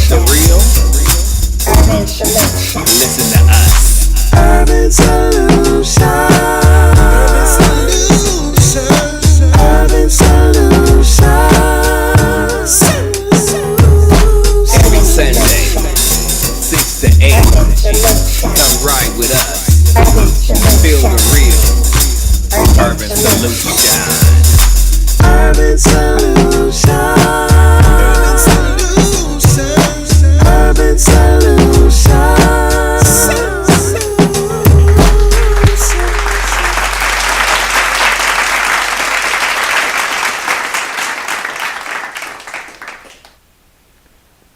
The real. Urban Solution. Listen to us. Urban Solutions. Urban Solutions. Every Sunday, 6 to 8. Urban Solution. Come ride with us. Urban Feel Solution. the real. Urban Solution. Solution. Urban Solutions. Urban Solutions.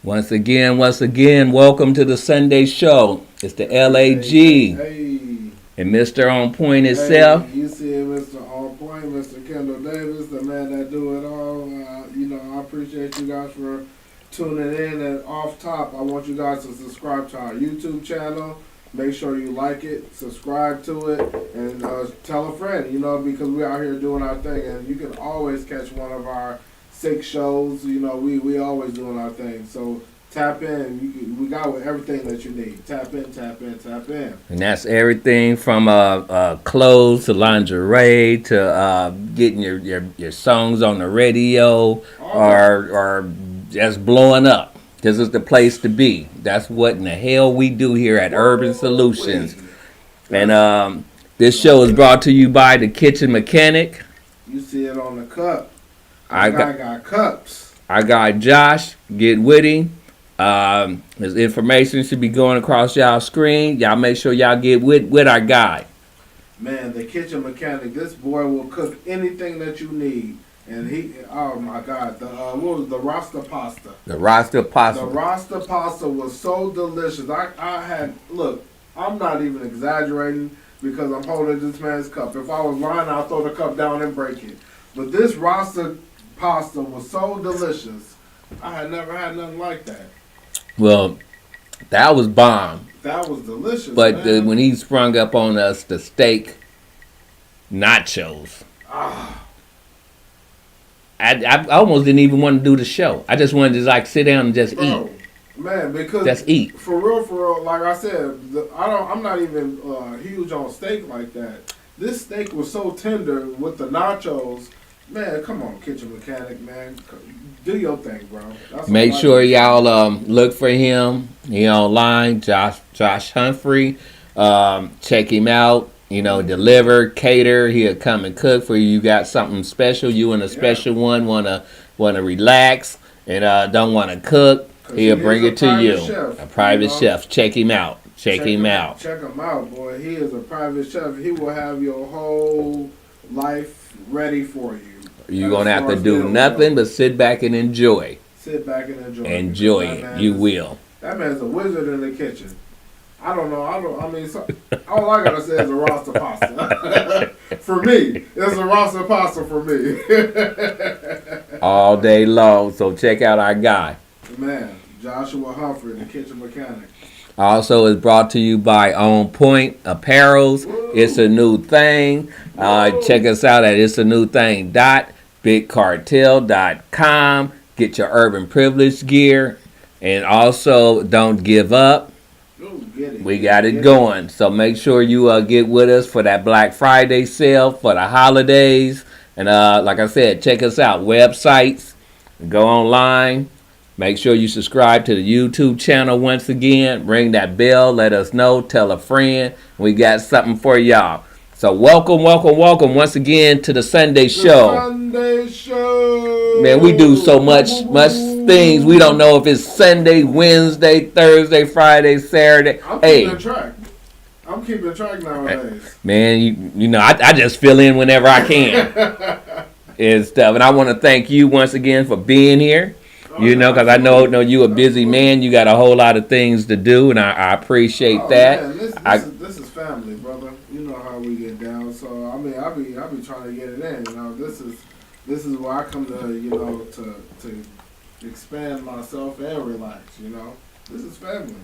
Once again, welcome to the Sunday show. It's the LAG Hey, and Mr. On Point itself. Hey, you see it, Mr. On Point, Mr. Kendle Davis, the man that do it all. I appreciate you guys for tuning in. And off top, I want you guys to subscribe to our YouTube channel. Make sure you like it, subscribe to it, and tell a friend, because we're out here doing our thing. And you can always catch one of our 6 shows. We always doing our thing. So tap in. We got everything that you need. Tap in, tap in, tap in. And that's everything from clothes to lingerie to getting your songs on the radio or just blowing up. This is the place to be. That's what in the hell we do here at Urban Solutions. And this show is brought to you by the Kitchen Mechanic. You see it on the cup. I got cups. I got Josh. Get with him. His information should be going across y'all screen. Y'all make sure y'all get with our guy. Man, the Kitchen Mechanic. This boy will cook anything that you need. And oh my God, what was the Rasta pasta? The Rasta pasta. The Rasta pasta was so delicious. Look, I'm not even exaggerating because I'm holding this man's cup. If I was lying, I'll throw the cup down and break it. But this Rasta pasta was so delicious. I had never had nothing like that. Well, that was bomb. That was delicious. But man. when he sprung up on us the steak nachos, I almost didn't even want to do the show. I just wanted to sit down and just eat. Man, because just eat. For real, like I said, I'm not even huge on steak like that. This steak was so tender with the nachos. Man, come on, Kitchen Mechanic, man. Do your thing, bro. Make sure y'all look for him. He online, Josh Humphrey. Check him out. Deliver, cater. He'll come and cook for you. You got something special. You and a special one wanna relax and don't want to cook. He'll bring it to you. Chef, a private chef. Check him out. Check him out. Check him out, boy. He is a private chef. He will have your whole life ready for you. You're going to have to do nothing but sit back and enjoy. Sit back and enjoy. Enjoy it. You will. That man's a wizard in the kitchen. I don't know. All I got to say is a Rasta pasta. For me. It's a Rasta pasta for me. All day long. So check out our guy. Man, Joshua Humphrey, the Kitchen Mechanic. Also, is brought to you by On Point Apparels. Woo. It's a new thing. Check us out at it'sanewthing.bigcartel.com. Get your urban privilege gear. And also, don't give up. Ooh, get it. We got it going. So make sure you get with us for that Black Friday sale for the holidays. And like I said, check us out. Websites. Go online. Make sure you subscribe to the YouTube channel once again. Ring that bell. Let us know. Tell a friend. We got something for y'all. So welcome once again to the Sunday show. Sunday show. Man, we do so much things. We don't know if it's Sunday, Wednesday, Thursday, Friday, Saturday. I'm keeping track nowadays. Man, I just fill in whenever I can and stuff. And I want to thank you once again for being here. Because I know you a busy man. You got a whole lot of things to do, and I appreciate that. Man, this is family, brother. You know how we get down. So I be trying to get it in. This is where I come to to expand myself and relax. This is family.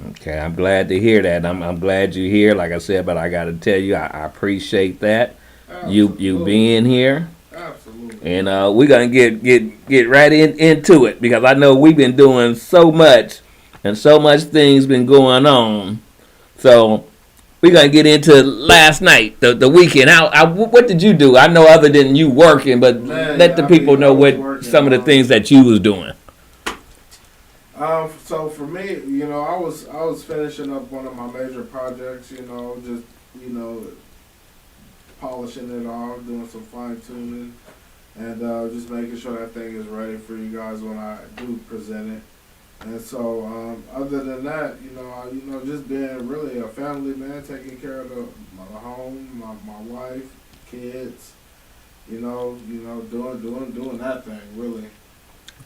Okay, I'm glad to hear that. I'm glad you're here. Like I said, but I got to tell you, I appreciate that. You being here. Absolutely. And we're gonna get right into it because I know we've been doing so much and so much things been going on. So we're gonna get into last night, the weekend. What did you do? I know other than you working, but Man, let the people know I was what working, some of the things that you was doing. So for me, I was finishing up one of my major projects. Just polishing it off, doing some fine tuning, and just making sure that thing is ready for you guys when I do present it. And so, other than that, just being really a family man, taking care of my home, my wife, kids, doing that thing really.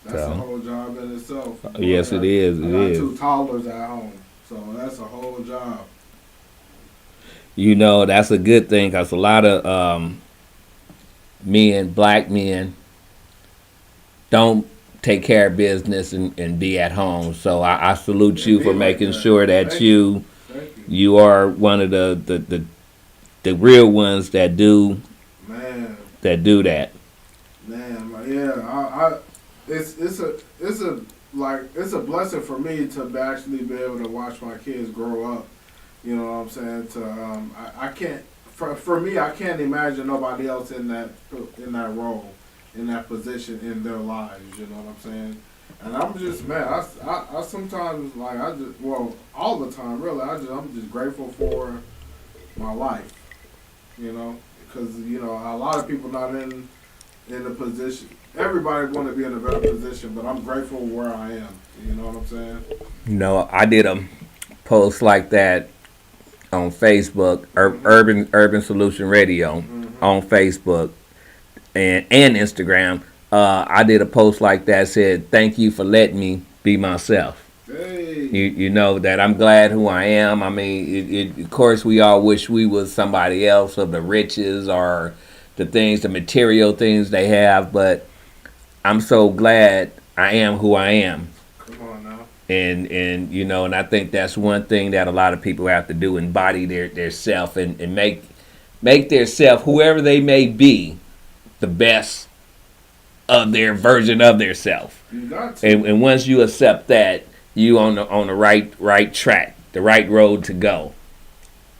That's a whole job in itself. Yes, it is. I got 2 toddlers at home, so that's a whole job. That's a good thing because a lot of black men, don't take care of business and be at home. So I salute you for making sure that you are one of the real ones that do Man. that. Man, yeah, it's a blessing for me to actually be able to watch my kids grow up. You know what I'm saying? I can't for me, I can't imagine nobody else in that role, in that position in their lives. You know what I'm saying? And I'm just, man, I sometimes all the time really. I'm just grateful for my life. Because a lot of people not in the position. Everybody want to be in a better position, but I'm grateful where I am. You know what I'm saying? I did a post like that on Facebook, Urban Solution Radio on Facebook and Instagram. I did a post like that, said, "Thank you for letting me be myself." Hey. You know that I'm glad who I am. I mean, of course, we all wish we was somebody else of the riches or the material things they have, but I'm so glad I am who I am. Come on now. And I think that's one thing that a lot of people have to do, embody their self and make their self, whoever they may be, the best of their version of their self. You got to. And once you accept that, you on the right track, the right road to go.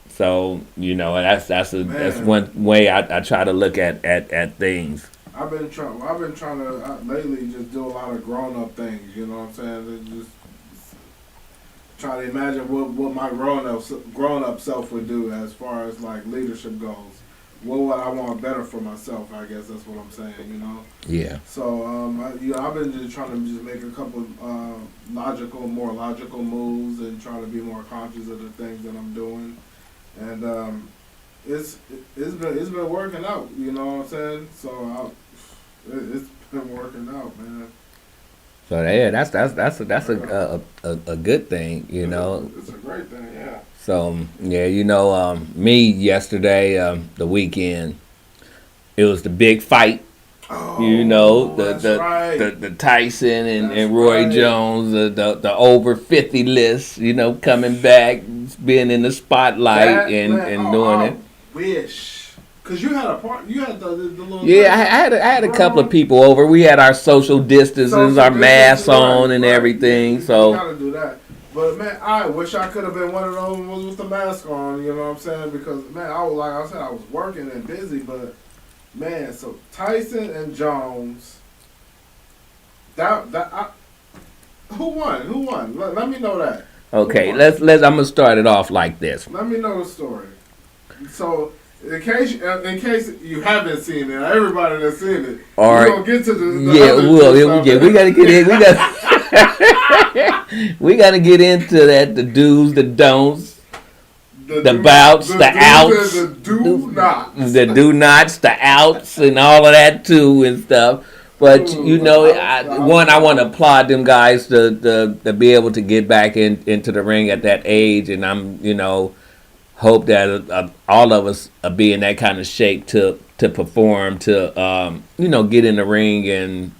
So that's one way I try to look at things. I've been trying to lately just do a lot of grown up things. You know what I'm saying? Just try to imagine what my grown up self would do as far as like leadership goes. What would I want better for myself? I guess that's what I'm saying. Yeah. So I've been just trying to just make a couple more logical moves and trying to be more conscious of the things that I'm doing, and it's been working out. You know what I'm saying? So it's been working out, man. So yeah, that's a good thing, It's a great thing, yeah. So yeah, me yesterday, the weekend, it was the big fight. Oh, the Tyson and Roy right. Jones, the over 50 list, coming back, being in the spotlight and doing it. Wish. Cause you had the little. Yeah, I had a couple of people over. We had our social distances, our masks on, and everything. So you gotta do that. But man, I wish I could have been one of those ones with the mask on. You know what I'm saying? Because man, I was working and busy. But man, so Tyson and Jones. Who won? Let me know that. okay, let's. I'm gonna start it off like this. Let me know the story. So. In case you haven't seen it, everybody that's seen it, all right. We're gonna get to the yeah, other we gotta get in. We gotta get into that. The do's, the don'ts, the bouts, the outs, the do-nots, the do-nots, the outs, and all of that too and stuff. But I want to applaud them guys to be able to get back into the ring at that age, and I'm hope that all of us be in that kind of shape to perform, to get in the ring and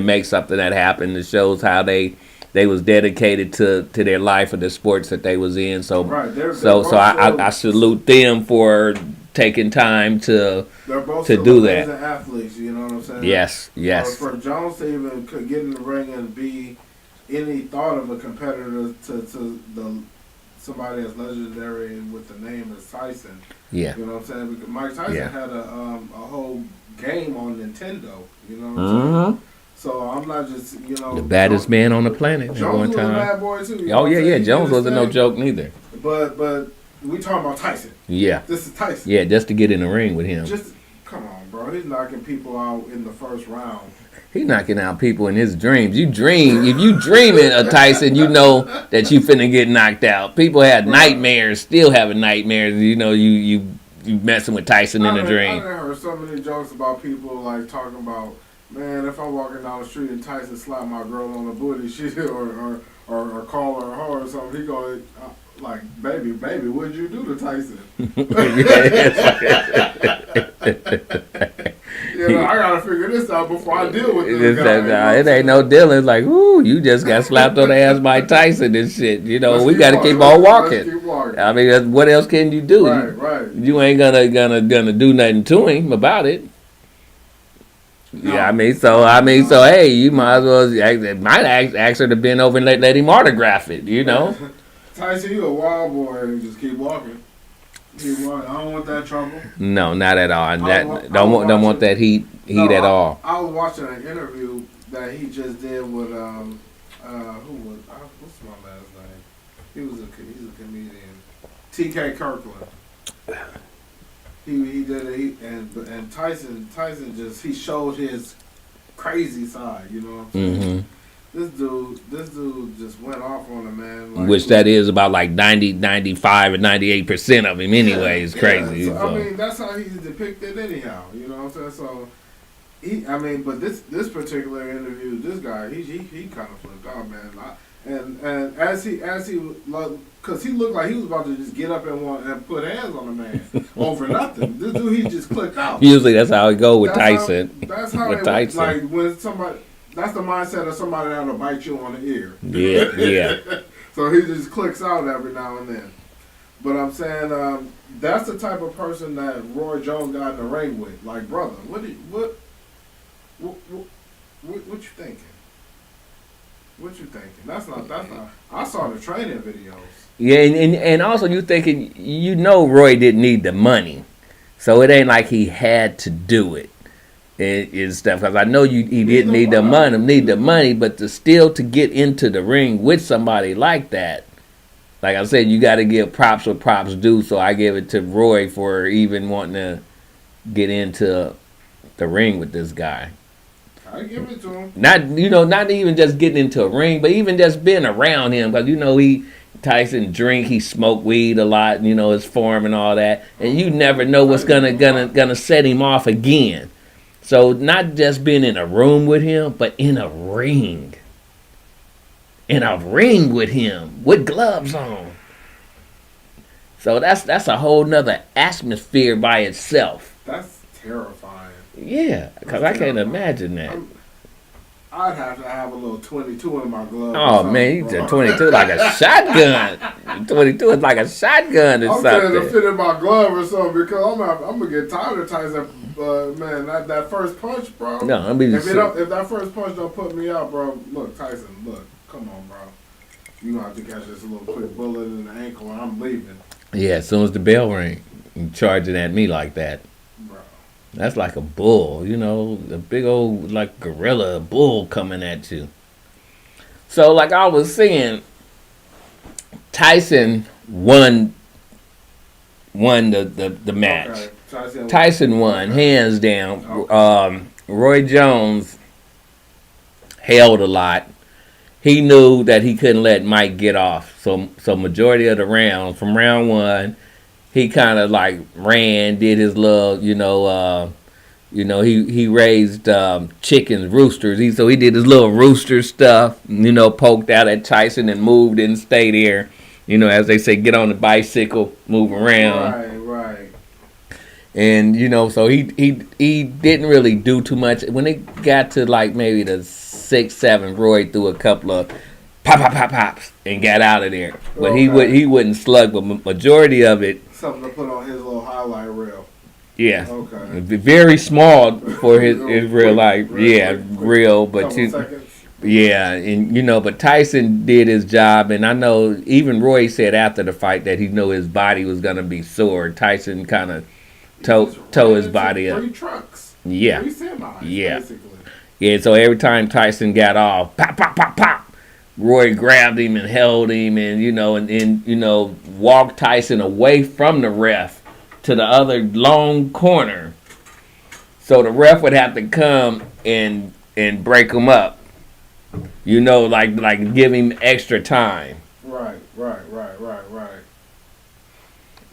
make something that happened. It shows how they was dedicated to their life or the sports that they was in. So right, I salute them for taking time to They're both to still do that. amazing athletes. You know what I'm saying? Yes, yes. For Jones to even get in the ring and be any thought of a competitor to somebody as legendary with the name as Tyson. Yeah. You know what I'm saying? Because Mike Tyson Yeah. had a whole game on Nintendo. You know what I'm saying? So I'm not just, The baddest man on the planet at Jones one was a time. bad boy too. Oh yeah. Jones wasn't no joke neither. But we talking about Tyson. Yeah. This is Tyson. Yeah, just to get in the ring with him. Just come on, bro. He's knocking people out in the first round. He knocking out people in his dreams. If you dreaming of Tyson, you know that you finna get knocked out. People had nightmares, still having nightmares. You know, you messing with Tyson in a dream. I heard so many jokes about people like talking about, man, if I'm walking down the street and Tyson slap my girl on the booty, or call her a whore or something, he go like, baby, what'd you do to Tyson? I gotta figure this out before I deal with this guy. It ain't no dealing. It's like, ooh, you just got slapped on the ass by Tyson and shit. You know, we got to keep on walking. Keep walking. I mean, what else can you do? Right. You ain't gonna do nothing to him about it. No. Yeah, I mean, so hey, you might as well ask her to bend over and let him autograph it. You know. Tyson, you a wild boy, and just keep walking. I don't want that trouble. No, not at all. Don't want that heat at all. I was watching an interview that he just did with who was what's my last name? He's a comedian. T.K. Kirkland. He did it, and Tyson just he showed his crazy side. You know what I'm saying? Mm-hmm. This dude just went off on him, man. Like, which that is about like 90, 95, and 98% of him anyway. It's crazy. So, I mean, that's how he's depicted anyhow. You know what I'm saying? So, but this particular interview, this guy, he kind of flipped out, man. And as he because he looked like he was about to just get up and put hands on the man over nothing. This dude, he just clicked out. Usually that's how it go with Tyson. That's how with Tyson. Like when somebody. That's the mindset of somebody that'll bite you on the ear. Yeah. So he just clicks out every now and then. But I'm saying that's the type of person that Roy Jones got in the ring with. Like, brother, what you thinking? What you thinking? That's not. I saw the training videos. Yeah, and also you thinking, Roy didn't need the money, so it ain't like he had to do it. And stuff, because I know he didn't need the money, but to get into the ring with somebody like that, like I said, you got to give props what props do. So I give it to Roy for even wanting to get into the ring with this guy. I give it to him. Not even just getting into a ring, but even just being around him, because Tyson drink, he smoke weed a lot, his form and all that, and you never know what's gonna set him off again. So not just being in a room with him, but in a ring. In a ring with him, with gloves on. So that's a whole nother atmosphere by itself. That's terrifying. Yeah, because I can't imagine that. I'd have to have a little 22 in my glove. Oh, man, you said 22 like a shotgun. 22 is like a shotgun or something. I'm trying to fit in my glove or something because I'm going to get tired of Tyson. Man, that first punch, bro. No, I mean, if that first punch don't put me out, bro, look, Tyson, come on, bro. You going to have to catch this little quick bullet in the ankle and I'm leaving. Yeah, as soon as the bell rang, you charging at me like that. That's like a bull, a big old, like, gorilla bull coming at you. So, like I was saying, Tyson won the match. Okay. Tyson won, hands down. Okay. Roy Jones held a lot. He knew that he couldn't let Mike get off. So majority of the rounds, from round one, he kind of like ran, did his little, he raised chickens, roosters. So he did his little rooster stuff, poked out at Tyson and moved and stayed there. As they say, get on the bicycle, move around. Right. And, so he didn't really do too much. When it got to like maybe the 6th, 7th, Roy threw a couple of pop, pop, pop, pops, and got out of there. But Okay. he wouldn't slug, but majority of it, Something to put on his little highlight reel. yeah, Okay. very small for his real life. Real Yeah, quick. real, but Couple seconds. yeah, and but Tyson did his job, and I know even Roy said after the fight that he knew his body was gonna be sore. Tyson kind of toe his body up. 3 trucks. Yeah, 3 semis. Yeah. Basically. yeah. So every time Tyson got off, pop, pop, pop, pop, Roy grabbed him and held him, and walked Tyson away from the ref to the other long corner, so the ref would have to come and break him up. Like give him extra time Right.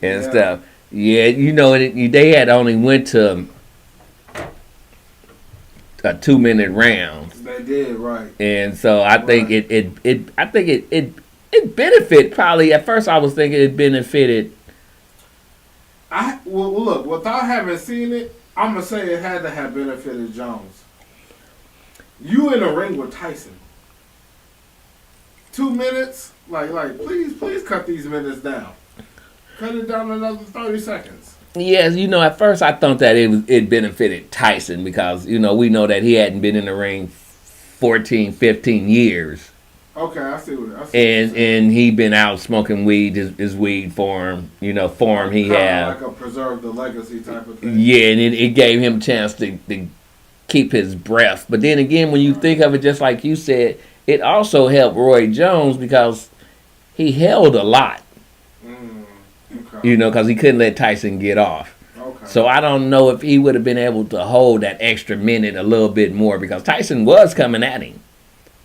and Yeah. stuff. Yeah, they had only went to a 2-minute round, They did right. and so I think Right. it benefited. Probably at first I was thinking it benefited. Well, look, without having seen it, I'm gonna say it had to have benefited Jones. You in the ring with Tyson. 2 minutes, like, please cut these minutes down. Cut it down another 30 seconds. Yes, at first I thought that it benefited Tyson because we know that he hadn't been in the ring 14, 15 years. Okay, I see what. And he been out smoking weed, his weed form, form he Kinda had. like a preserve the legacy type of thing. Yeah, and it gave him a chance to keep his breath. But then again, when you think of it, just like you said, it also helped Roy Jones because he held a lot, Okay. because he couldn't let Tyson get off. Okay. So I don't know if he would have been able to hold that extra minute a little bit more because Tyson was coming at him.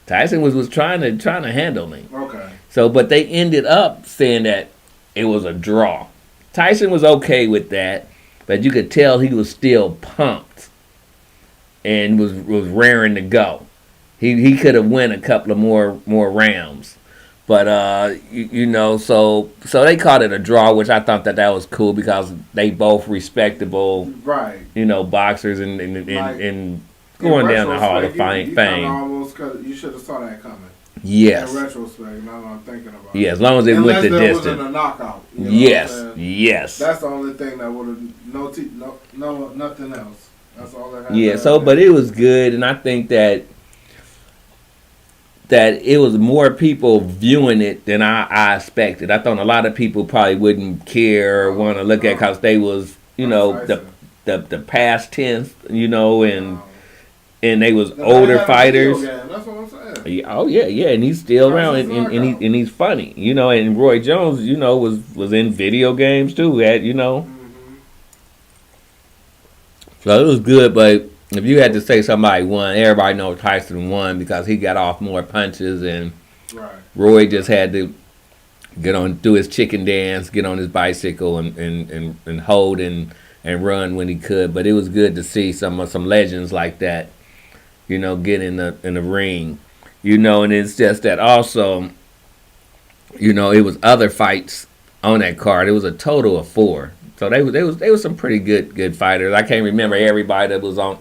Tyson was trying to handle him. Okay. So, but they ended up saying that it was a draw. Tyson was okay with that, but you could tell he was still pumped and was raring to go. He could have won a couple of more rounds, but so they called it a draw, which I thought that was cool because they both respectable, Right. boxers and going down the hall of fame. You should have saw that coming. Yes. In retrospect, now that I'm thinking about it. Yeah, as long as it went the Unless there wasn't distance. a knockout. You know Yes, what I'm saying? yes. That's the only thing that would have no nothing else. That's all that had. Yeah, to so happen. but it was good, and I think that it was more people viewing it than I expected. I thought a lot of people probably wouldn't care or want to look at because they was the past tense, and they was The older man had a fighters. video game, that's what I'm saying. Yeah, oh yeah, and he's still around, and he's funny, And Roy Jones, was in video games too. So it was good, but if you had to say somebody won, everybody knows Tyson won because he got off more punches, and Right. Roy just had to do his chicken dance, get on his bicycle, and hold and run when he could. But it was good to see some legends like that, get in the ring, and it's just that also, it was other fights on that card. It was a total of 4. So they was some pretty good fighters. I can't remember everybody that was on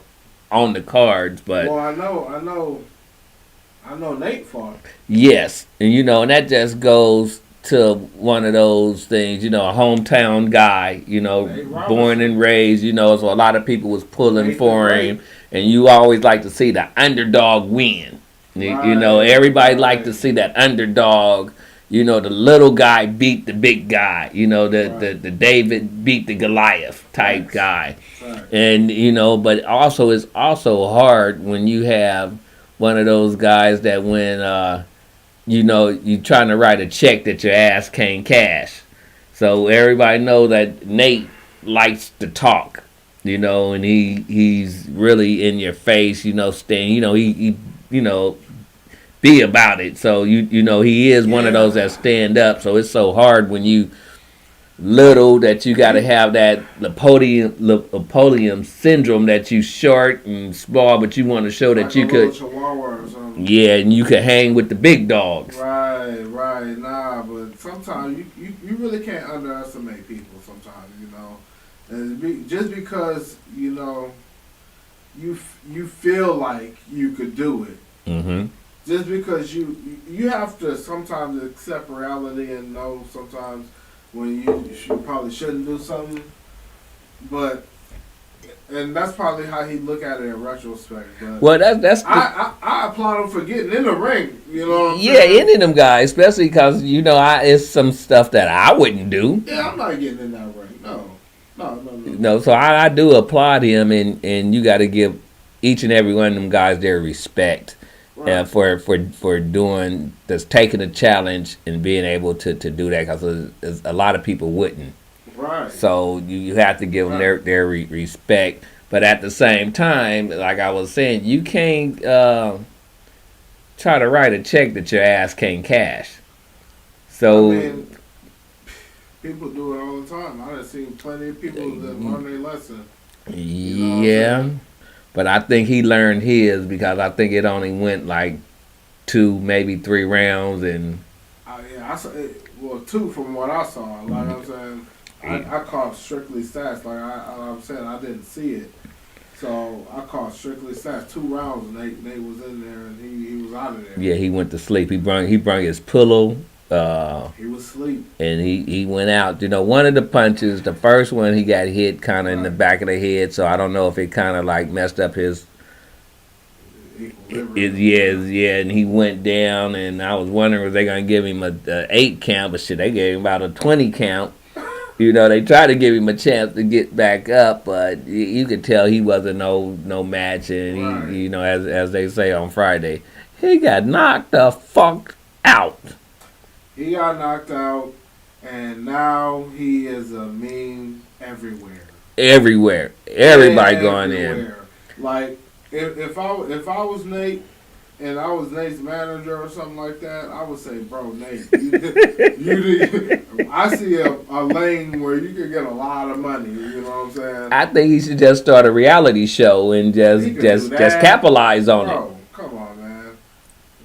the cards, but Well, I know Nate fought. yes, and and that just goes to one of those things, a hometown guy, born and raised, so a lot of people was pulling Nate for the him, and you always like to see the underdog win. Right, Everybody right. like to see that underdog. The little guy beat the big guy. The David beat the Goliath type Right. guy. Right. And but also it's also hard when you have one of those guys that when you trying to write a check that your ass can't cash. So everybody know that Nate likes to talk, and he's really in your face, staying, he be about it. So he is one of those that stand up. So it's so hard when you little that you got to have that Napoleon syndrome that you short and small, but you want to show that Like you a little could. chihuahua or something. Yeah, and you could hang with the big dogs. Right, nah, but sometimes you really can't underestimate people sometimes, and just because, you feel like you could do it, Mm-hmm. just because you have to sometimes accept reality and know sometimes when you probably shouldn't do something, but and that's probably how he look at it in retrospect. But Well, that's I applaud him for getting in the ring. You know what I'm yeah, saying? any of them guys, especially because it's some stuff that I wouldn't do. Yeah, I'm not getting in that ring. No. No, so I do applaud him, and you got to give each and every one of them guys their respect Right. for doing that's taking a challenge and being able to do that because a lot of people wouldn't. Right. So you have to give them Right. their respect, but at the same time, like I was saying, you can't try to write a check that your ass can't cash. So I mean, people do it all the time. I've seen plenty of people that learn their lesson. know what I'm yeah, saying? but I think he learned his because I think it only went like 2, maybe 3 rounds, and I saw it, well, 2 from what I saw. Like I'm saying, I caught strictly stats. Like I'm saying, I didn't see it. So I caught strictly stats. 2 rounds, and they was in there, and he was out of there. yeah, he went to sleep. He brung his pillow. He was asleep. And he went out. One of the punches, the first one, he got hit kind of in the back of the head. So I don't know if it kind of like messed up his. Yeah, and he went down. And I was wondering if they gonna give him a 8 count, but shit, they gave him about a 20 count. They tried to give him a chance to get back up, but you could tell he wasn't no match. And he, Right. as they say on Friday, he got knocked the fuck out. He got knocked out, and now he is a meme everywhere. Everywhere, everybody going in. Everywhere. Like if I was Nate and I was Nate's manager or something like that, I would say, bro, Nate, I see a lane where you could get a lot of money. You know what I'm saying? I think he should just start a reality show and just He could do that. capitalize on it. Bro, come on, man.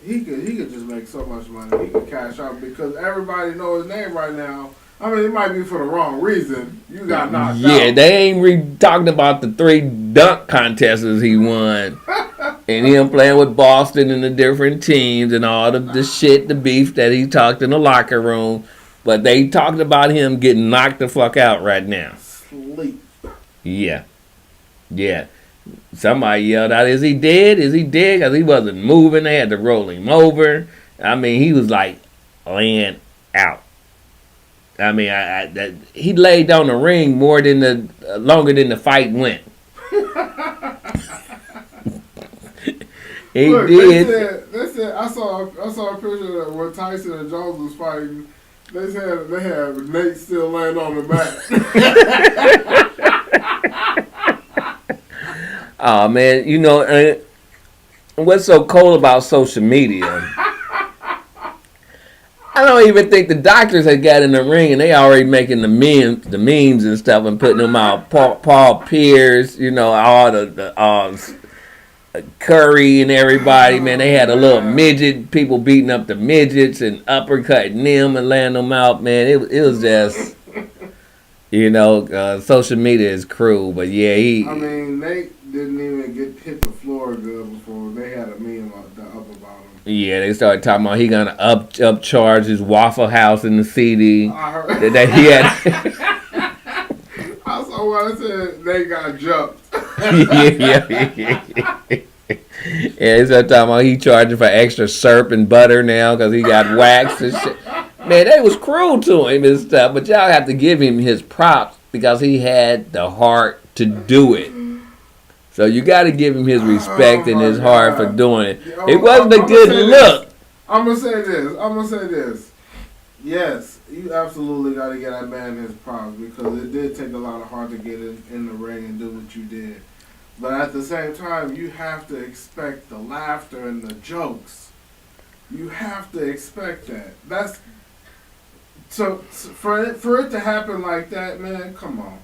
He could just make so much money. He could cash out because everybody knows his name right now. I mean, it might be for the wrong reason. You got knocked out. Yeah, they ain't talking about the 3 dunk contests he won. And him playing with Boston and the different teams and all the shit, the beef that he talked in the locker room. But they talked about him getting knocked the fuck out right now. Sleep. Yeah. Yeah. Somebody yelled out, "Is he dead? Is he dead?" Because he wasn't moving. They had to roll him over. I mean, he was like laying out. I mean, he laid down the ring longer than the fight went. He Look, did. They said I saw a picture of where Tyson and Jones was fighting. They said they had Nate still laying on the mat. Oh man, what's so cool about social media? I don't even think the doctors had got in the ring and they already making the memes and stuff and putting them out. Paul Pierce, all the Curry and everybody, man. They had a little midget, people beating up the midgets and uppercutting them and laying them out, man. It was just, social media is cruel, but yeah, I mean, Nate didn't even hit the floor good before they had a meme up about him. Yeah, they started talking about he gonna upcharge his Waffle House in the CD I heard that he had. I saw what I said. They got jumped. yeah. They started talking about he charging for extra syrup and butter now because he got waxed and shit. Man, they was cruel to him and stuff, but y'all have to give him his props because he had the heart to do it. So you got to give him his respect and his heart for doing it. It wasn't a good look. I'm gonna say this. Yes, you absolutely got to get that man his props because it did take a lot of heart to get in the ring and do what you did. But at the same time, you have to expect the laughter and the jokes. You have to expect that. That's so for it to happen like that, man. Come on.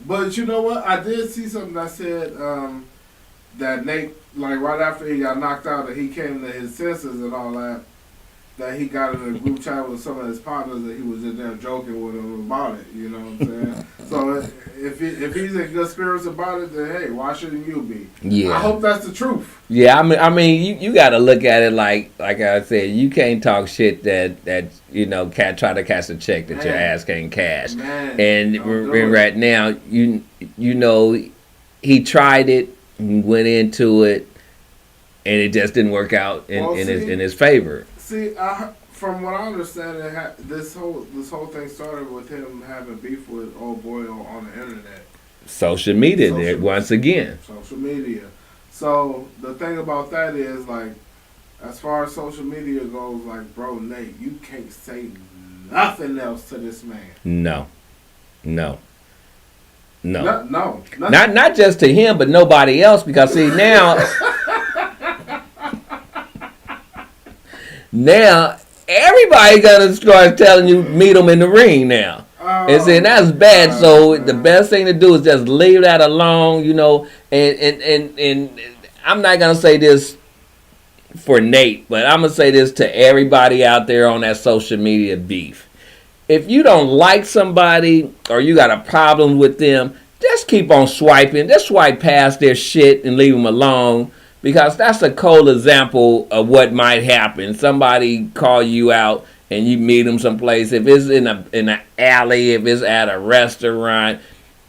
But you know what? I did see something that said that Nate, like right after he got knocked out, that he came to his senses and all that. that he got in a group chat with some of his partners and he was just there joking with them about it. You know what I'm saying? So if he's in good spirits about it, then hey, why shouldn't you be? Yeah. I hope that's the truth. Yeah, I mean, you got to look at it like I said, you can't talk shit that you know, try to cash a check that your ass can't cash. Man, And right now, you know, he tried it, went into it, and it just didn't work out in his favor. See, from what I understand, this whole thing started with him having beef with old boy on the internet. Social media, once again. Social media. So the thing about that is, like, as far as social media goes, like, bro, Nate, you can't say nothing else to this man. No. Not just to him, but nobody else. Because see now, everybody gonna start telling you meet him in the ring now. And saying that's bad. So the best thing to do is just leave that alone, you know. And I'm not gonna say this for Nate, but I'm gonna say this to everybody out there on that social media beef. If you don't like somebody or you got a problem with them, just keep on swiping. Just swipe past their shit and leave them alone. Because that's a cold example of what might happen. Somebody call you out and you meet them someplace. If it's in an alley, if it's at a restaurant,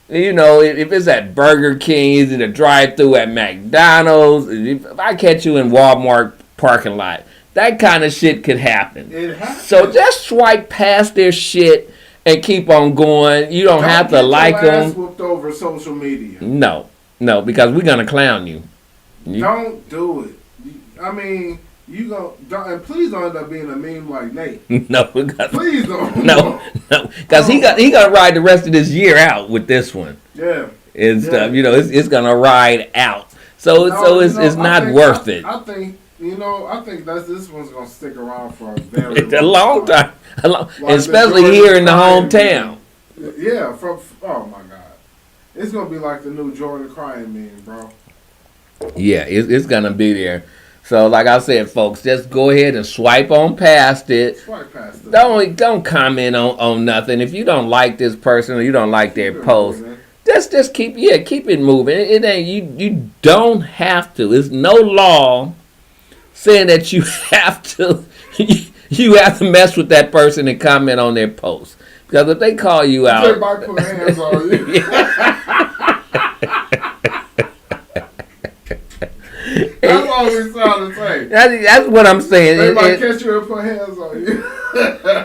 you know, if it's at Burger King's, in a drive-thru at McDonald's, if I catch you in Walmart parking lot, that kind of shit could happen. It happens. So just swipe past their shit and keep on going. You don't have to like them. Whooped over social media. No, because we're gonna clown you. Don't do it. I mean, you go and please don't end up being a meme like Nate. No, please don't. No, because he got ride the rest of this year out with this one. Yeah, and stuff. You know, it's gonna ride out. So it's not worth it. I think that this one's gonna stick around for a very long time. Like especially here in the hometown. Yeah, oh my God, it's gonna be like the new Jordan crying meme, bro. Yeah, it's gonna be there. So, like I said, folks, just go ahead and swipe on past it. Swipe past it. Don't comment on nothing. If you don't like this person or you don't like their post, just keep it moving. It ain't you don't have to. There's no law saying that you have to you have to mess with that person and comment on their post. Because if they call you out, they might put hands on you. That's all we sound the same. That's what I'm saying. They might catch you and put hands on you.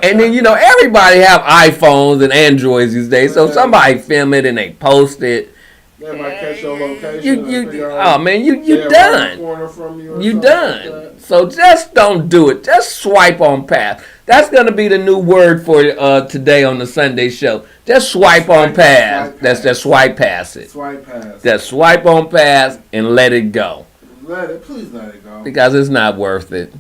And then, you know, everybody have iPhones and Androids these days, so somebody film it and they post it. They might catch your location. You done. You done. Like so just don't do it. Just swipe on past. That's going to be the new word for today on the Sunday show. Just swipe on past. That's just swipe past it. Swipe past. Just swipe on past and let it go. Please let it go. Because it's not worth it.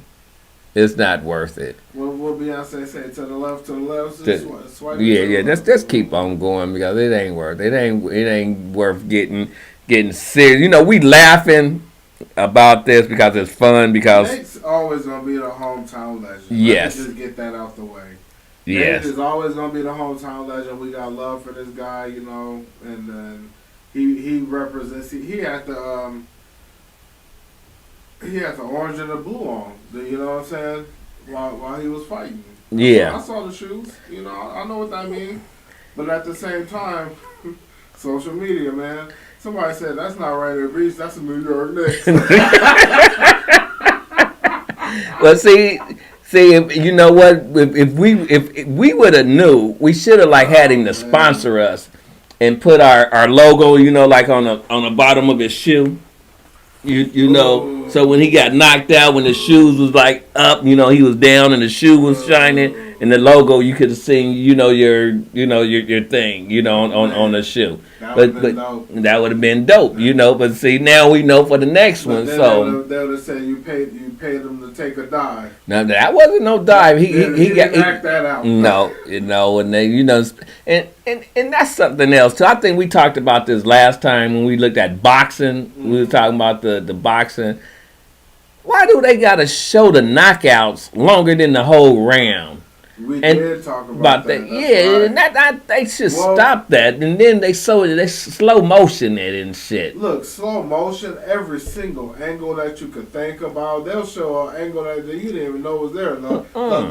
It's not worth it. What Beyonce say? To the left, swipe. Yeah. Just keep on going because it ain't worth it. It ain't worth getting serious. You know, we laughing about this because it's fun. Because Nate's always gonna be the hometown legend. Yes. Let me just get that out the way. Yes. Nate is always gonna be the hometown legend. We got love for this guy, you know, and he represents. He had the orange and the blue on. You know what I'm saying? While he was fighting. Yeah. I saw the shoes. You know, I know what that means. But at the same time, social media, man. Somebody said that's not right at Reach. That's a New York Knicks. Well, see, if, you know what? If we would have knew, we should have had him to sponsor us and put our logo, you know, like on the bottom of his shoe. You know, so when he got knocked out, when the shoes was up, you know, he was down and the shoe was shining, and the logo you could have seen, your thing, you know, on the shoe. But that would have been dope, you know. But see, now we know for the next one. So they would have said you paid him to take a dive. Now that wasn't no dive. He knocked that out. No, and they, you know, and that's something else too. I think we talked about this last time when we looked at boxing. We were talking about the boxing. why do they gotta show the knockouts longer than the whole round? We And did talk about that. that, That's yeah, right. and that they should Well- stop that. And then they slow motion it and shit. Look, slow motion, every single angle that you could think about. They'll show an angle that you didn't even know was there. The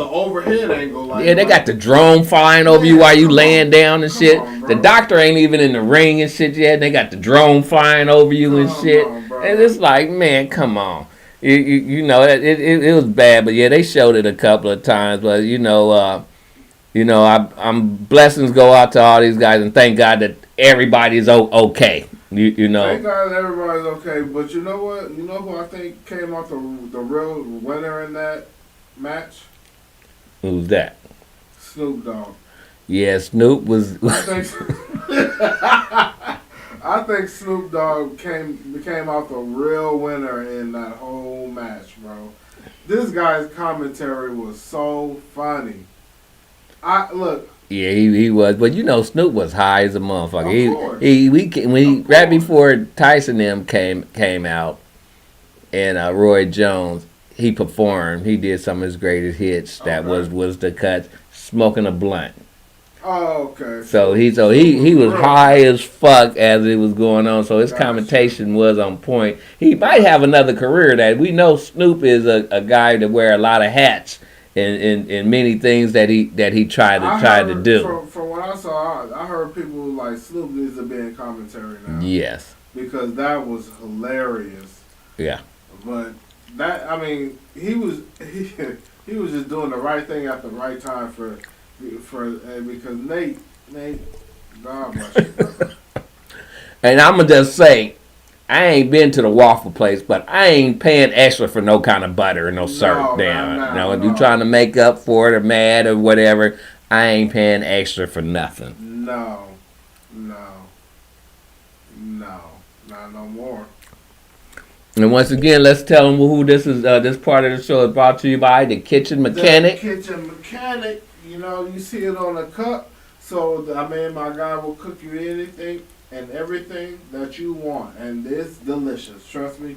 overhead angle. Like, Yeah, they got the drone flying over you Yeah, while you come laying on. down and Come shit. on, bro. The doctor ain't even in the ring and shit yet. They got the drone flying over you and Come shit. on, bro. And it's like, man, come on. You know, it was bad, but yeah, they showed it a couple of times. But I'm blessings go out to all these guys, and thank God that everybody's okay. You know, Thank God everybody's okay. But you know what? You know who I think came out the real winner in that match? who's that? Snoop Dogg. Yeah, Snoop was. I think I think Snoop Dogg became out the real winner in that whole match, bro. This guy's commentary was so funny. Look. Yeah, he was, but Snoop was high as a motherfucker. Of course. Right before Tyson them came out, and Roy Jones, he performed. He did some of his greatest hits. That Okay. was the cut, smoking a blunt. Oh, okay. So he was high as fuck as it was going on. So his Gotcha. commentation was on point. He might have another career. That we know Snoop is a guy that wear a lot of hats. In many things that he tried to do. From what I saw, I heard people like Snoop needs to be in commentary now. Yes. Because that was hilarious. Yeah. But he was just doing the right thing at the right time for because Nate, God bless you, brother. And I'ma just say, I ain't been to the waffle place, but I ain't paying extra for no kind of butter or no syrup down. Now, if you trying to make up for it or mad or whatever, I ain't paying extra for nothing. No, not no more. And once again, let's tell them who this is. This part of the show is brought to you by the Kitchen Mechanic. The Kitchen Mechanic, you see it on the cup. So, my guy will cook you anything and everything that you want. And it's delicious. Trust me,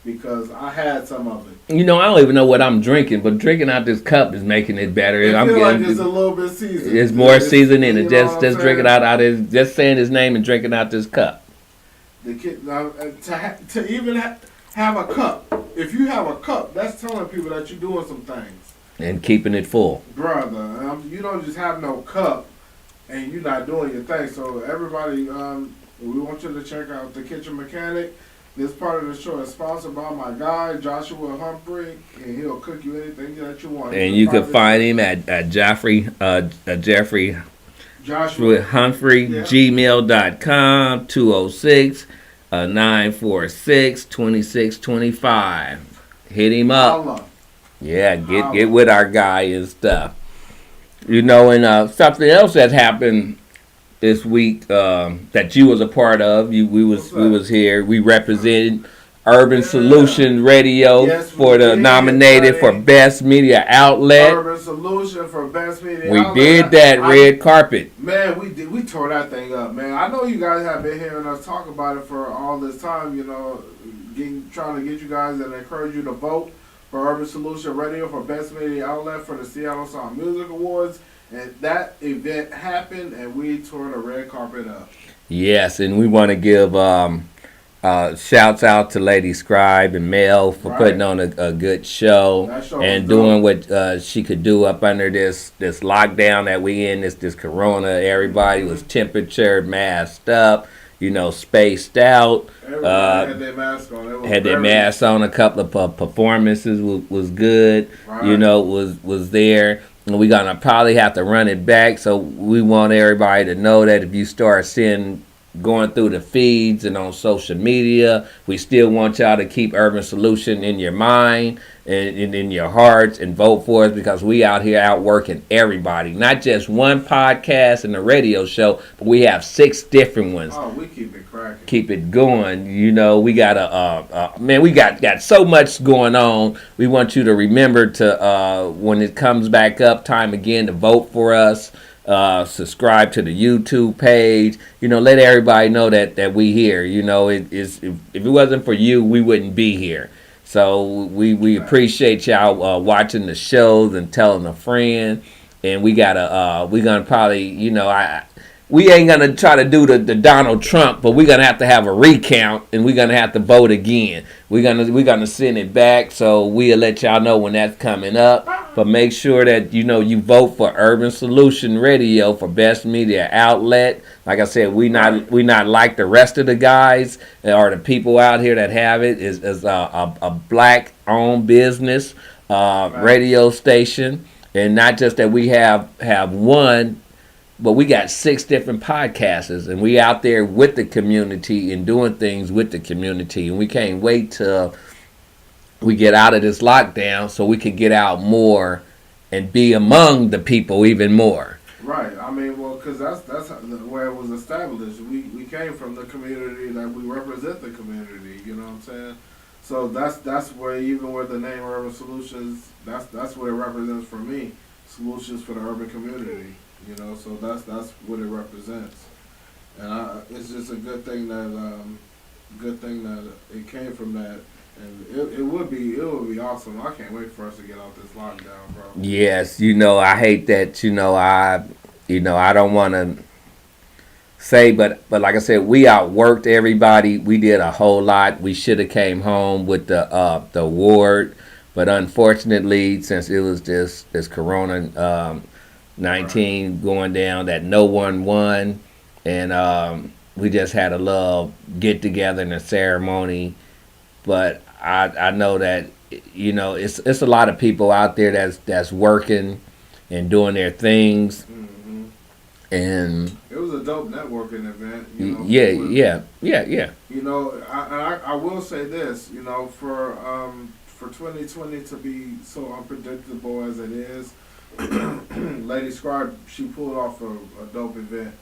because I had some of it. I don't even know what I'm drinking, but drinking out this cup is making it better. I I'm feel like getting it's a little bit seasoned. it's more seasoned in it. Just saying? drinking out his, just saying his name and drinking out this cup. The kid, to even have a cup. If you have a cup, that's telling people that you're doing some things. And keeping it full. Brother, you don't just have no cup and you're not doing your thing. So everybody, we want you to check out the Kitchen Mechanic. This part of the show is sponsored by my guy, Joshua Humphrey, and he'll cook you anything that you want. And you can find him at Jeffrey Joshua Humphrey, Yeah. gmail.com, 206 946 2625. Hit him up. Holla. Yeah, get with our guy and stuff. And something else that happened this week that you was a part of. We was here. We represented Urban Solution Radio Yes, for we the did, nominated for buddy. Best Media Outlet. Urban Solution for Best Media We Outlet. did that red carpet. Man, we did. We tore that thing up, man. I know you guys have been hearing us talk about it for all this time. Trying to get you guys and encourage you to vote for Urban Solution Radio for Best Media Outlet for the Seattle Sound Music Awards. And that event happened, and we tore the red carpet up. Yes, and we want to give shouts out to Lady Scribe and Mel for putting on a good show That show and was doing what she could do up under this lockdown that we in, this corona. Everybody was temperature masked up, spaced out. Everybody had their mask on. It was Had their very- masks on. A couple of performances was good. Right. Was there. And we're gonna probably have to run it back. So we want everybody to know that if you start going through the feeds and on social media, we still want y'all to keep Urban Solution in your mind and in your hearts and vote for us, because we out here outworking everybody. Not just one podcast and a radio show, but we have 6 different ones. Oh, we keep it cracking. Keep it going. We got we got so much going on. We want you to remember to when it comes back up time again to vote for us. Subscribe to the YouTube page. Let everybody know that we here. If it wasn't for you, we wouldn't be here. So we appreciate y'all watching the shows and telling a friend. And we're gonna probably, we ain't gonna try to do the Donald Trump, but we're gonna have a recount, and we're gonna have to vote again. We're gonna send it back, so we'll let y'all know when that's coming up. But make sure that you vote for Urban Solution Radio for best media outlet. Like I said, we not like the rest of the guys or the people out here that have it. Is a black owned business radio station, and not just that we have one. But we got 6 different podcasters, and we out there with the community and doing things with the community. And we can't wait till we get out of this lockdown so we can get out more and be among the people even more. Right. I mean, well, because that's where it was established. We came from the community, that we represent the community. You know what I'm saying? So that's where, even where the name Urban Solutions, that's what it represents for me. Solutions for the urban community. So that's what it represents, and it's just a good thing that it came from that, and it would be awesome. I can't wait for us to get out this lockdown, bro. Yes, I hate that. I don't want to say, but like I said, we outworked everybody. We did a whole lot. We should have came home with the award, but unfortunately, since it was this Corona 19 going down, that no one won, and we just had a little get together in a ceremony. But I know that it's a lot of people out there that's working and doing their things, and it was a dope networking event. Yeah. I will say this, for 2020 to be so unpredictable as it is. Lady Scribe, she pulled off a dope event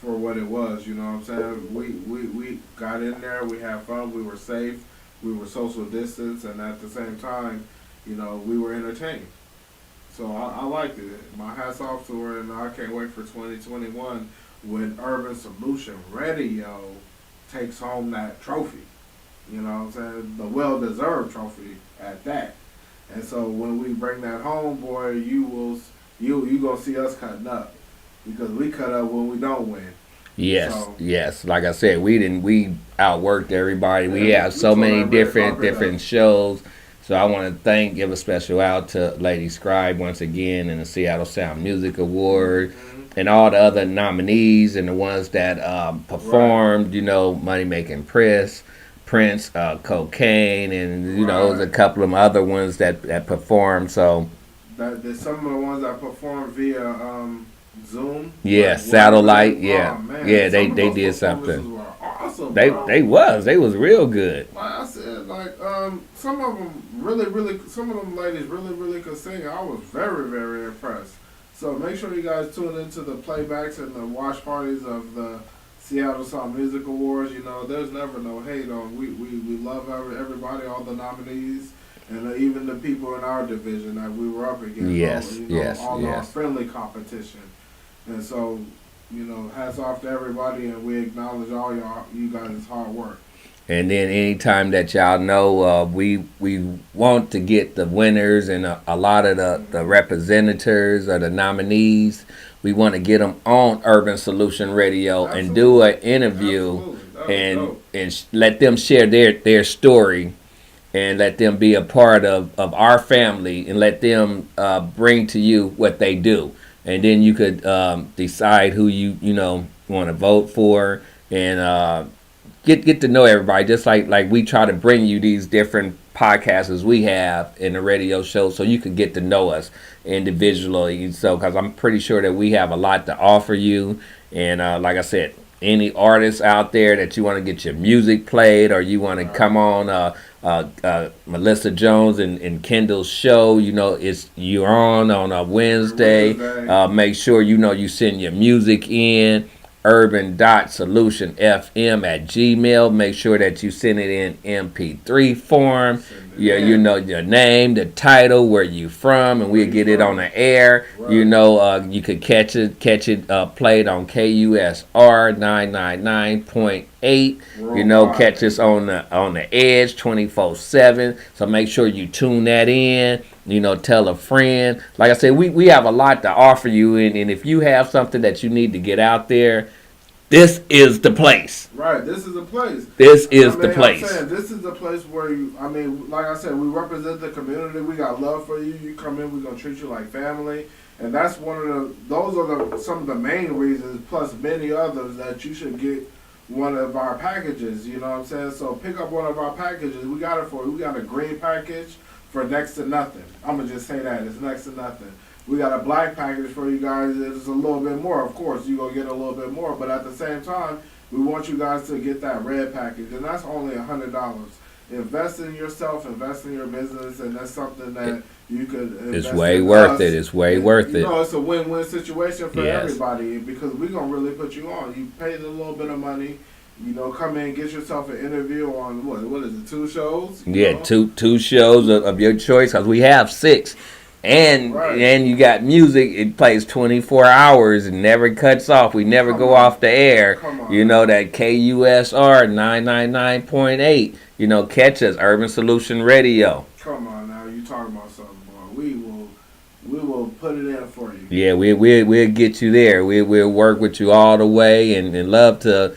for what it was. You know what I'm saying? We got in there, we had fun, we were safe, we were social distance, and at the same time, we were entertained. So I liked it. My hat's off to her, and I can't wait for 2021 when Urban Solution Radio takes home that trophy. You know what I'm saying? The well-deserved trophy at that. And so when we bring that home, boy, you gonna see us cutting up, because we cut up when we don't win. Yes. Like I said, we outworked everybody. We have so many different shows. So I want to give a special out to Lady Scribe once again, and the Seattle Sound Music Award, and all the other nominees and the ones that performed. Money Making Prince, Cocaine, and there's a couple of other ones that performed. So there's some of the ones that performed via Zoom. Yeah, satellite. Yeah, oh, man. Yeah. They did something. Were awesome. They was real good. Like I said, some of them some of them ladies really could sing. I was very, very impressed. So make sure you guys tune into the playbacks and the watch parties of the Seattle Sound Music Awards. There's never no hate on. We love everybody, all the nominees, and even the people in our division that we were up against. Yes. Our friendly competition. And so, hats off to everybody, and we acknowledge you guys' hard work. And then anytime that y'all know, we want to get the winners and a lot of the representatives or the nominees. We want to get them on Urban Solution Radio. Absolutely. And do an interview and let them share their story, and let them be a part of our family, and let them bring to you what they do. And then you could decide who you want to vote for, and get to know everybody. Just like we try to bring you these different podcasts as we have in the radio show, so you can get to know us individually. So, because I'm pretty sure that we have a lot to offer you. And like I said, any artists out there that you want to get your music played, or you want to come on Melissa Jones and Kendle's show, you're on a Wednesday. Make sure you send your music in urban.solutionfm@gmail. Make sure that you send it in MP3 form. Yeah, you know your name, the title, where you from, and we'll get it on the air. Right. You know, you could catch it played on KUSR 999.8. You know, Worldwide. catch us on the edge 24/7. So make sure you tune that in. You know, tell a friend. Like I said, we have a lot to offer you, and if you have something that you need to get out there, this is the place. Right, this is the place. This is the place. I'm saying, this is the place where you, I mean, like I said, we represent the community. We got love for you. You come in, we're going to treat you like family. And that's those are some of the main reasons, plus many others, that you should get one of our packages. You know what I'm saying? So pick up one of our packages. We got it for you. We got a green package for next to nothing. I'm going to just say that. It's next to nothing. We got a black package for you guys. It's a little bit more. Of course, you're going to get a little bit more. But at the same time, we want you guys to get that red package. And that's only $100. Invest in yourself. Invest in your business. And that's something that you could invest It's way in worth us. it. It's way worth it. You know, it's a win-win situation for Yes. everybody because we're going to really put you on. You pay a little bit of money. You know, come in, get yourself an interview on, what is it, 2 shows? You Yeah, know? two shows of your choice, because we have 6. And Right. and you got music. It plays 24 hours and never cuts off. We never Come go on. off the air. Come on. You know that KUSR 999.8. You know, catch us, Urban Solution Radio. Come on now, you talking about something, boy. We will put it in for you. Yeah, we'll get you there. We'll work with you all the way, and love to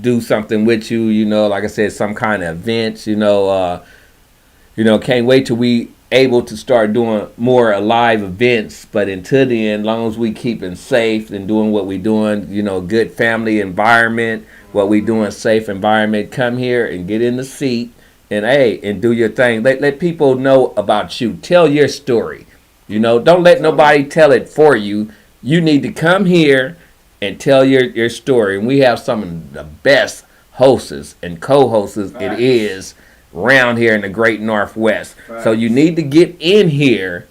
do something with you. You know, like I said, some kind of events. Can't wait till we able to start doing more live events. But until then, as long as we keeping safe and doing what we doing, you know, good family environment, what we doing, safe environment. Come here and get in the seat and do your thing. Let people know about you. Tell your story. You know, don't let nobody tell it for you. You need to come here and tell your story. And we have some of the best hosts and co-hosts it is around here in the Great Northwest. So you need to get in here,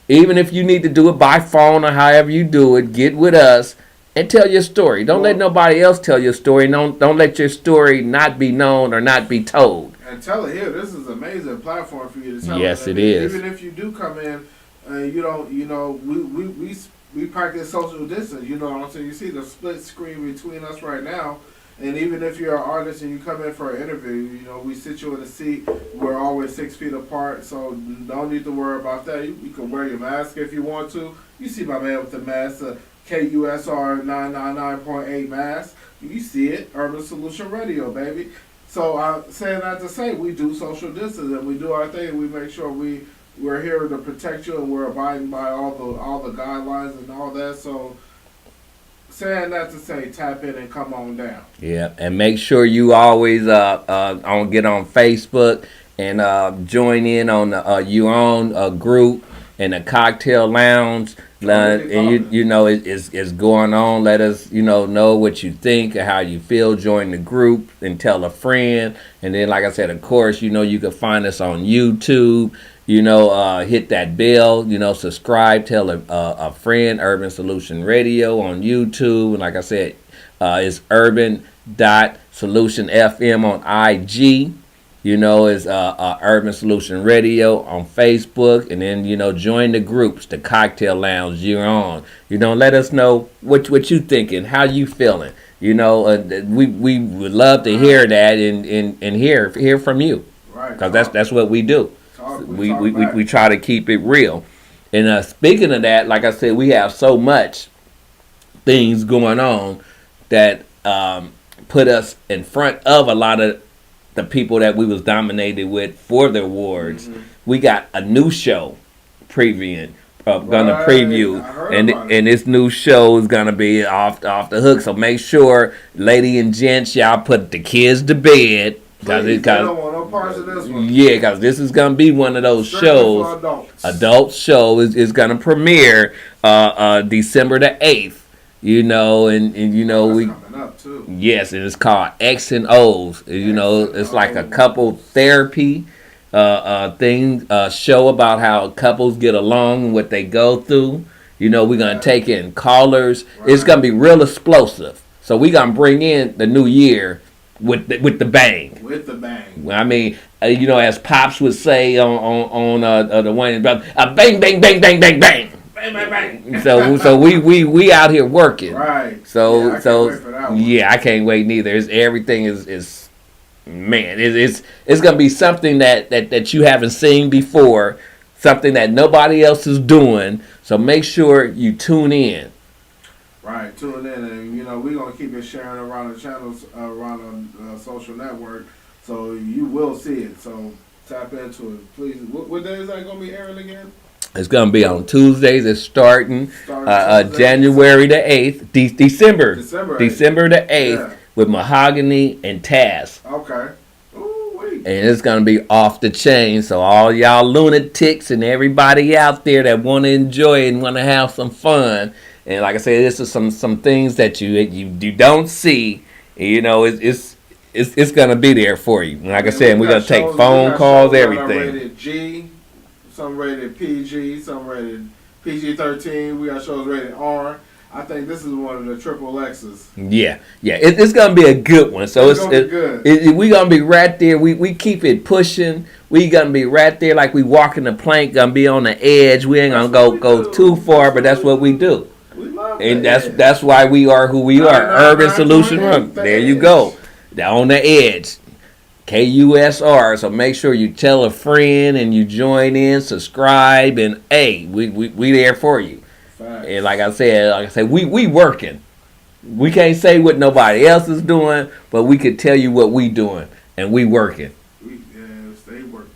even if you need to do it by phone or however you do it. Get with us and tell your story. Don't let nobody else tell your story. Don't let your story not be known or not be told. And tell it here. This is an amazing platform for you to tell Yes, it. it is. Even if you do come in, we practice social distance. You know what I'm saying? You see the split screen between us right now. And even if you're an artist and you come in for an interview, you know, we sit you in a seat. We're always 6 feet apart, so don't need to worry about that. You can wear your mask if you want to. You see my man with the mask, the KUSR 999.8 mask. You see it, Urban Solution Radio, baby. So saying that to say, we do social distance and we do our thing. We make sure we're here to protect you and we're abiding by all the guidelines and all that. So saying that to say, tap in and come on down. Yeah, and make sure you always get on Facebook and join in on the your own group in the cocktail lounge. And you know it's going on. Let us know what you think or how you feel. Join the group and tell a friend. And then, like I said, of course, you can find us on YouTube. Hit that bell, subscribe, tell a friend, Urban Solution Radio on YouTube. And like I said, it's urban.solution FM on IG. It's Urban Solution Radio on Facebook. And then, join the groups, the cocktail lounge you're on. Let us know what you thinking, how you feeling. We would love to hear that and hear from you. Right. Because that's what we do. We try to keep it real. And speaking of that, like I said, we have so much things going on that put us in front of a lot of the people that we was dominated with for the awards. Mm-hmm. We got a new show gonna preview, and this new show is gonna be off the hook. So make sure, lady and gents, y'all put the kids to bed. Please, I don't want no parts of this one. Yeah, because this is going to be one of those shows. Adult show is going to premiere December the 8th. That's coming up too. Yes, and it's called X and O's. It's like a couple therapy show about how couples get along and what they go through. We're going to take in callers. Right. It's going to be real explosive. So we're going to bring in the new year with the bang. With the bang. I mean, you know, as Pops would say on the one, bang, bang, bang, bang, bang, bang. Bang, bang, bang. So we out here working. Right. So Yeah, I can't wait for that one. yeah, I can't wait neither. Everything is man. It's gonna be something that you haven't seen before, something that nobody else is doing. So make sure you tune in. Right, tune in, and we're gonna keep it sharing around the channels, around the social network, so you will see it. So tap into it, please. What day is that gonna be airing again? It's gonna be on Tuesdays. It's starting Tuesday, January the 8th, December December the 8th Yeah. with Mahogany and Taz. Okay. Ooh, wait. And it's gonna be off the chain. So all y'all lunatics and everybody out there that want to enjoy it and want to have some fun, and like I said, this is some things that you don't see. You know, it's gonna be there for you. And like I said, we're gonna take phone calls, everything. Rated G, some rated PG, some rated PG-13. We got shows rated R. I think this is one of the triple X's. Yeah. It's gonna be a good one. So It's gonna be good. We gonna be right there. We keep it pushing. We gonna be right there, like we walking the plank. Gonna be on the edge. We ain't gonna go too far, but that's what we do. We love And that. that's why we are who we are. Urban Solution Room. There you go. They're on the edge. KUSR. So make sure you tell a friend and you join in, subscribe, and hey, we there for you. Facts. And like I said, we working. We can't say what nobody else is doing, but we could tell you what we doing, and we working. We stay working.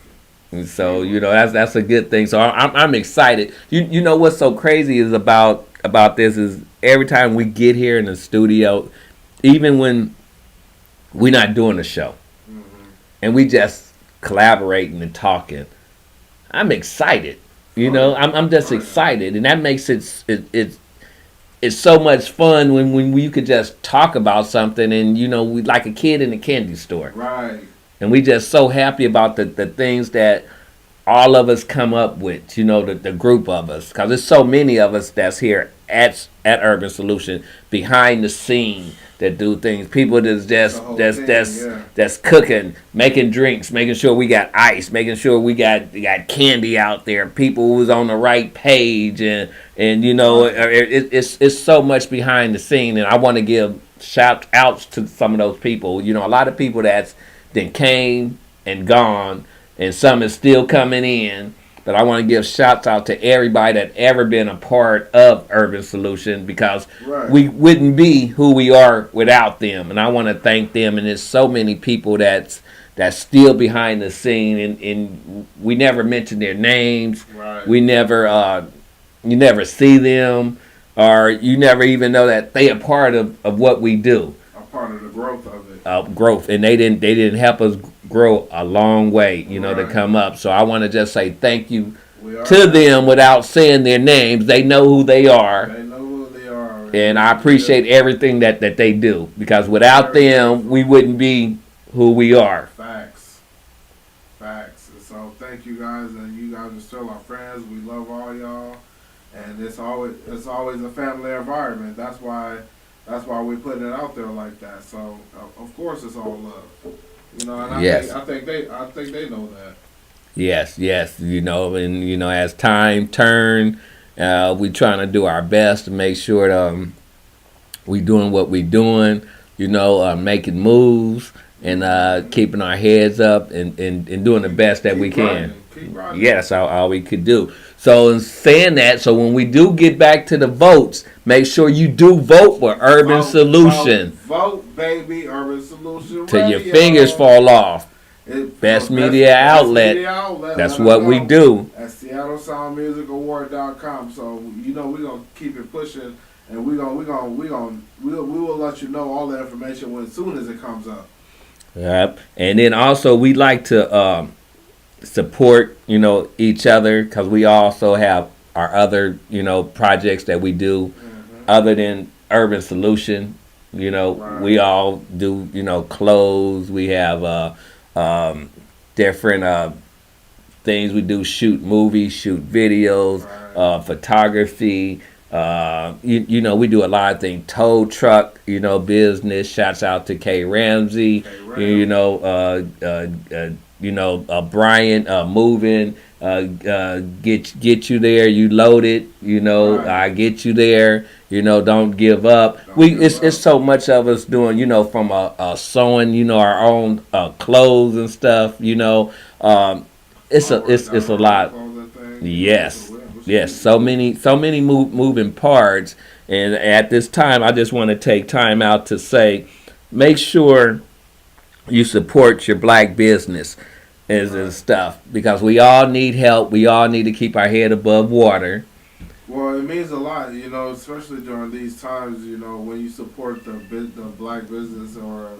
And so that's a good thing. So I'm excited. You know what's so crazy is about this is every time we get here in the studio, even when we're not doing the show, and we just collaborating and talking, I'm excited. I'm just excited, and that makes it's so much fun when you could just talk about something, and we like a kid in a candy store, Right. and we just so happy about the things that all of us come up with. The group of us, because there's so many of us that's here at Urban Solution behind the scene that do things. People that's cooking, making drinks, making sure we got ice, making sure we got candy out there. People who's on the right page, and it's so much behind the scene. And I want to give shout outs to some of those people. A lot of people that's then came and gone, and some is still coming in. But I want to give shouts out to everybody that ever been a part of Urban Solution, because we wouldn't be who we are without them. And I want to thank them. And there's so many people that's still behind the scene, and we never mention their names. Right. We never you never see them, or you never even know that they are part of what we do. A part of the growth of it. Growth, and they didn't help us grow a long way, to come up. So I want to just say thank you to them without saying their names. They know who they are. They know who they are. And I appreciate everything that they do, because without them, we wouldn't be who we are. Facts. And so thank you guys, and you guys are still our friends. We love all y'all, and it's always a family environment. That's why we putting it out there like that. So of course it's all love. And Yes. I think they know that. Yes, and as time turn, we trying to do our best to make sure we doing what we doing, making moves, and keeping our heads up, and doing the best that we can. Keep riding. Yes, all we could do. So in saying that, so when we do get back to the votes, make sure you do vote for Urban Solution. Vote, baby, Urban Solution. Till your Radio. fingers fall off. Best Media media outlet. That's what we do. At SeattleSoundMusicAward.com. So we're gonna keep it pushing, and we will let you know all the information as soon as it comes up. Yep. And then also we like to support each other, because we also have our other projects that we do other than Urban Solution. We all do clothes. We have different things we do: shoot movies, shoot videos, photography. We do a lot of things. Tow truck, Brian moving, get you there. You loaded, Right. I get you there. Don't give up. Don't give It's up. so much of us doing, from sewing, our own clothes and stuff. It's a lot. Yes, yes. So many moving parts, and at this time, I just want to take time out to say, make sure you support your black business and stuff, because we all need help. We all need to keep our head above water. Well, it means a lot, especially during these times. When you support the black business, or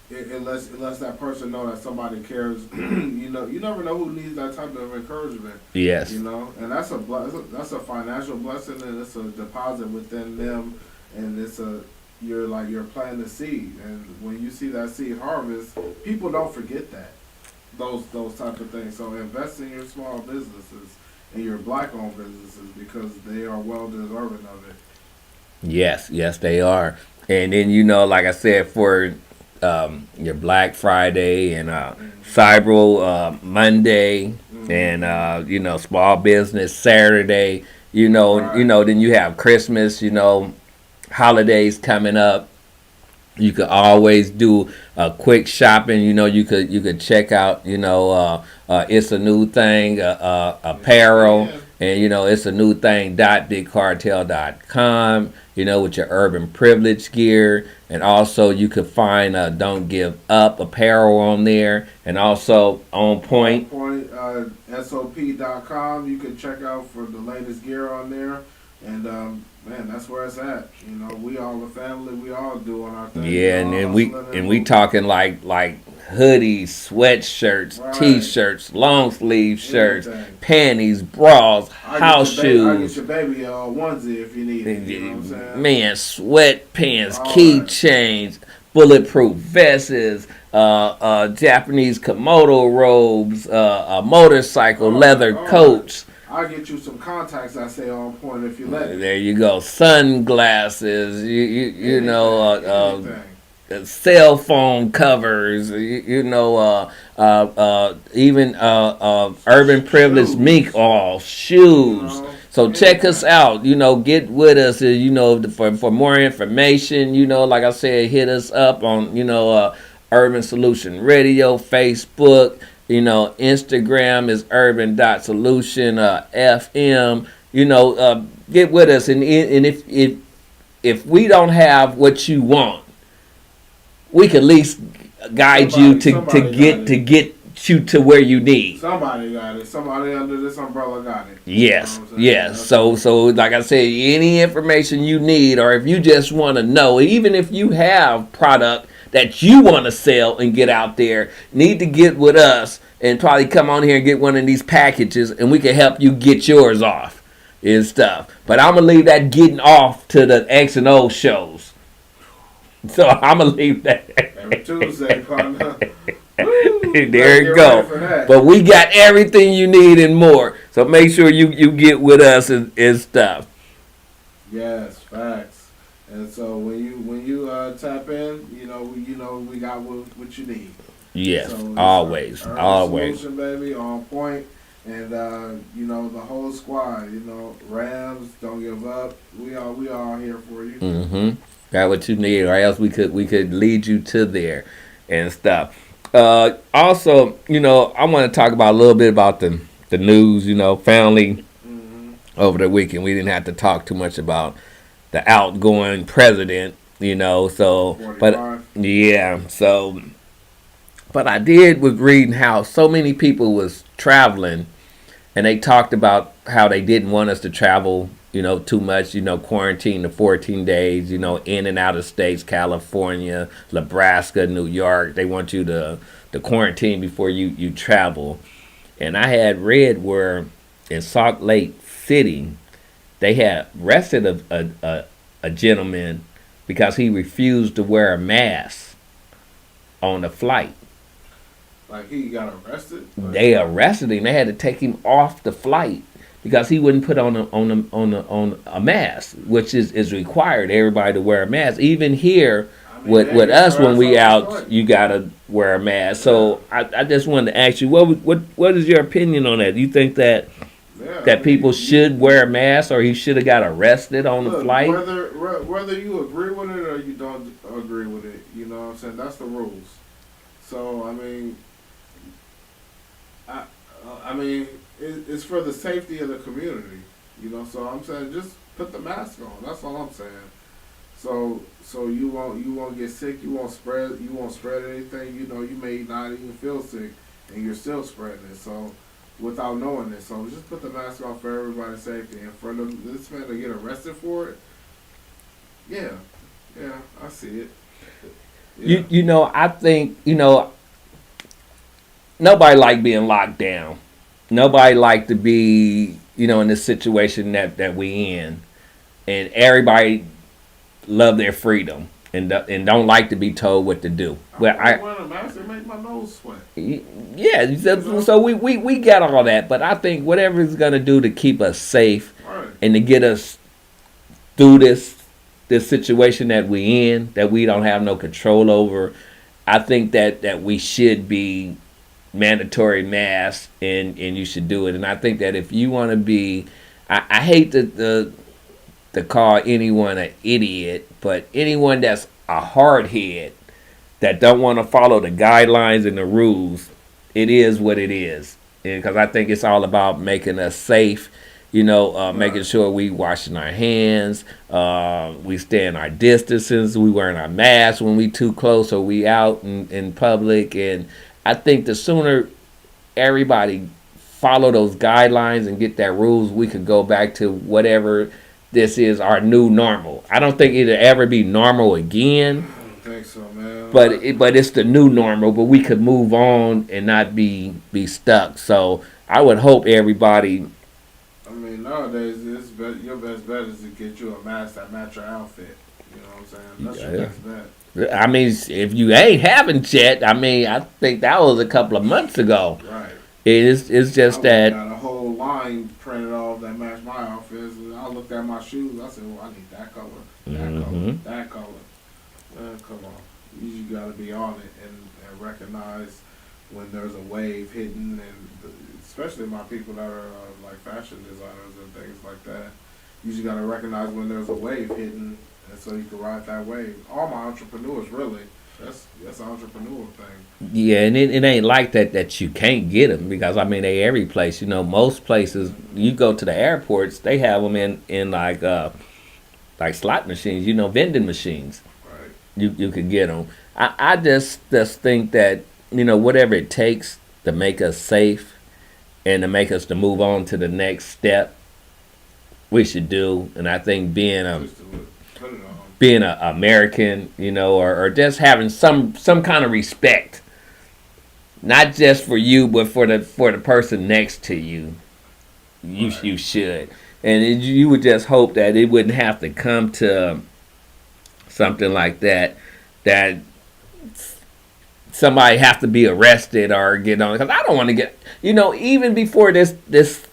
it lets that person know that somebody cares. You never know who needs that type of encouragement. Yes. And that's a financial blessing, and it's a deposit within them, and you're planting a seed, and when you see that seed harvest, people don't forget those type of things. So invest in your small businesses and your black-owned businesses, because they are well deserving of it. Yes, they are. And then like I said, for your Black Friday and Cyber Monday, and Small Business Saturday, Right. then you have Christmas, holidays coming up. You could always do a quick shopping. You could check out. It's a new thing. Apparel, Yeah. and it's a new thing. BigCartel.com. With your urban privilege gear, and also you could find Don't Give Up apparel on there, and also On Point. SOP.com. You can check out for the latest gear on there, and man, that's where it's at. We all a family. We all doing our thing. Yeah, and all then we hustling we talking like hoodies, sweatshirts, Right. T-shirts, long sleeve shirts, Everything. panties, bras, I house get your I get shoes. your baby a onesie if you need it. You know what I'm saying? Man, sweatpants, All right. keychains, bulletproof vests, Japanese Komodo robes, a motorcycle All leather right. coats. I'll get you some contacts I say on point if you let me. There you go. Sunglasses. You know, Anything. cell phone covers. Even urban privilege Shoes. mink oil, shoes. You know, So check us anything. out. Get with us. For more information. Like I said, hit us up on Urban Solution Radio, Facebook. Instagram is urban.solution FM. Get with us, and if we don't have what you want, we can at least guide you to get you to where you need. Somebody got it. Somebody under this umbrella got it. Yes, You know what I'm saying? yes. So like I said, any information you need, or if you just want to know, even if you have product that you want to sell and get out there, need to get with us and probably come on here and get one of these packages, and we can help you get yours off and stuff. But I'm gonna leave that getting off to the X and O shows. So I'm gonna leave that. Every Tuesday, partner. There you go. But we got everything you need and more. So make sure you get with us and stuff. Yes, facts. And so when you tap in, we got what you need. Yes, So it's always, Urban always. Solution, baby, on point. And the whole squad, Rams, Don't Give Up. We all here for you. Mm-hmm. Got what you need, or else we could lead you to there and stuff. Also, I want to talk about a little bit about the news. Family Mm-hmm. over the weekend. We didn't have to talk too much about the outgoing president. So 45. But I was reading how so many people was traveling, and they talked about how they didn't want us to travel, too much, quarantine the 14 days, in and out of states, California, Nebraska, New York. They want you to quarantine before you travel. And I had read where in Salt Lake City, they had arrested a gentleman because he refused to wear a mask on the flight. Like he got arrested. They arrested him. They had to take him off the flight because he wouldn't put on a mask, which is required. Everybody to wear a mask. Even here, with us when we out, Right. you gotta wear a mask. So I just wanted to ask you, what is your opinion on that? Do you think that Yeah, that people should wear a mask, or he should have got arrested on the look, flight? whether you agree with it or you don't agree with it, you know what I'm saying? That's the rules. So I mean, I mean, it's for the safety of the community, you know. So I'm saying just put the mask on. That's all I'm saying. So you won't get sick. You won't spread anything. You know, you may not even feel sick, and you're still spreading it. So without knowing it, so just put the mask on for everybody's safety. And for this man to get arrested for it, yeah, I see it. Yeah. You know, I think nobody like being locked down. Nobody like to be in this situation that we in, and everybody love their freedom and don't like to be told what to do. Well, I'm wearing a mask and make my nose sweat. Yeah, so we got all that, but I think whatever it's gonna do to keep us safe Right. and to get us through this situation that we in, that we don't have no control over, I think that we should be mandatory masks, and you should do it. And I think that if you want to be, I hate to call anyone an idiot, but anyone that's a hardhead that don't want to follow the guidelines and the rules, it is what it is. Because I think it's all about making us safe, making sure we washing our hands, we staying our distances, we wearing our masks when we too close or we out in public. And I think the sooner everybody follow those guidelines and get that rules, we could go back to whatever this is our new normal. I don't think it'll ever be normal again. I don't think so, man. But it's the new normal. But we could move on and not be stuck. So I would hope everybody. I mean, nowadays your best bet is to get you a mask that match your outfit. You know what I'm saying? That's your best bet. I mean, if you ain't haven't yet, I mean, I think that was a couple of months ago. Right. It's just that. I got a whole line printed off that matched my outfits. And I looked at my shoes. I said, well, I need that color, that color. Come on. You got to be on it and recognize when there's a wave hitting, and especially my people that are like fashion designers and things like that. You just got to recognize when there's a wave hitting, and so you can ride that wave. All my entrepreneurs, really. That's an entrepreneur thing. Yeah, and it ain't like that you can't get them, because I mean they every place. Most places you go to the airports, they have them in like slot machines, vending machines. Right. You could get them. I just think that whatever it takes to make us safe and to make us to move on to the next step, we should do. And I think being Just do it. Put it on. being an American, or just having some kind of respect, not just for you, but for the person next to you. You should, and you would just hope that it wouldn't have to come to something like that somebody have to be arrested or get on. Because I don't want to get, even before this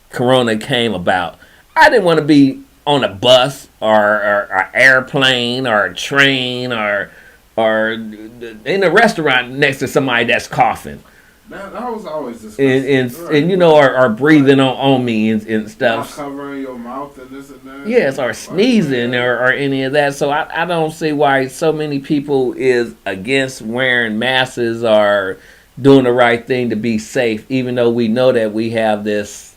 corona came about, I didn't want to be on a bus or an airplane or a train or in a restaurant next to somebody that's coughing. That was always disgusting. And or breathing on me and stuff. Not covering your mouth and this and that. Yes, or sneezing or any of that. So I don't see why so many people is against wearing masks or doing the right thing to be safe, even though we know that we have this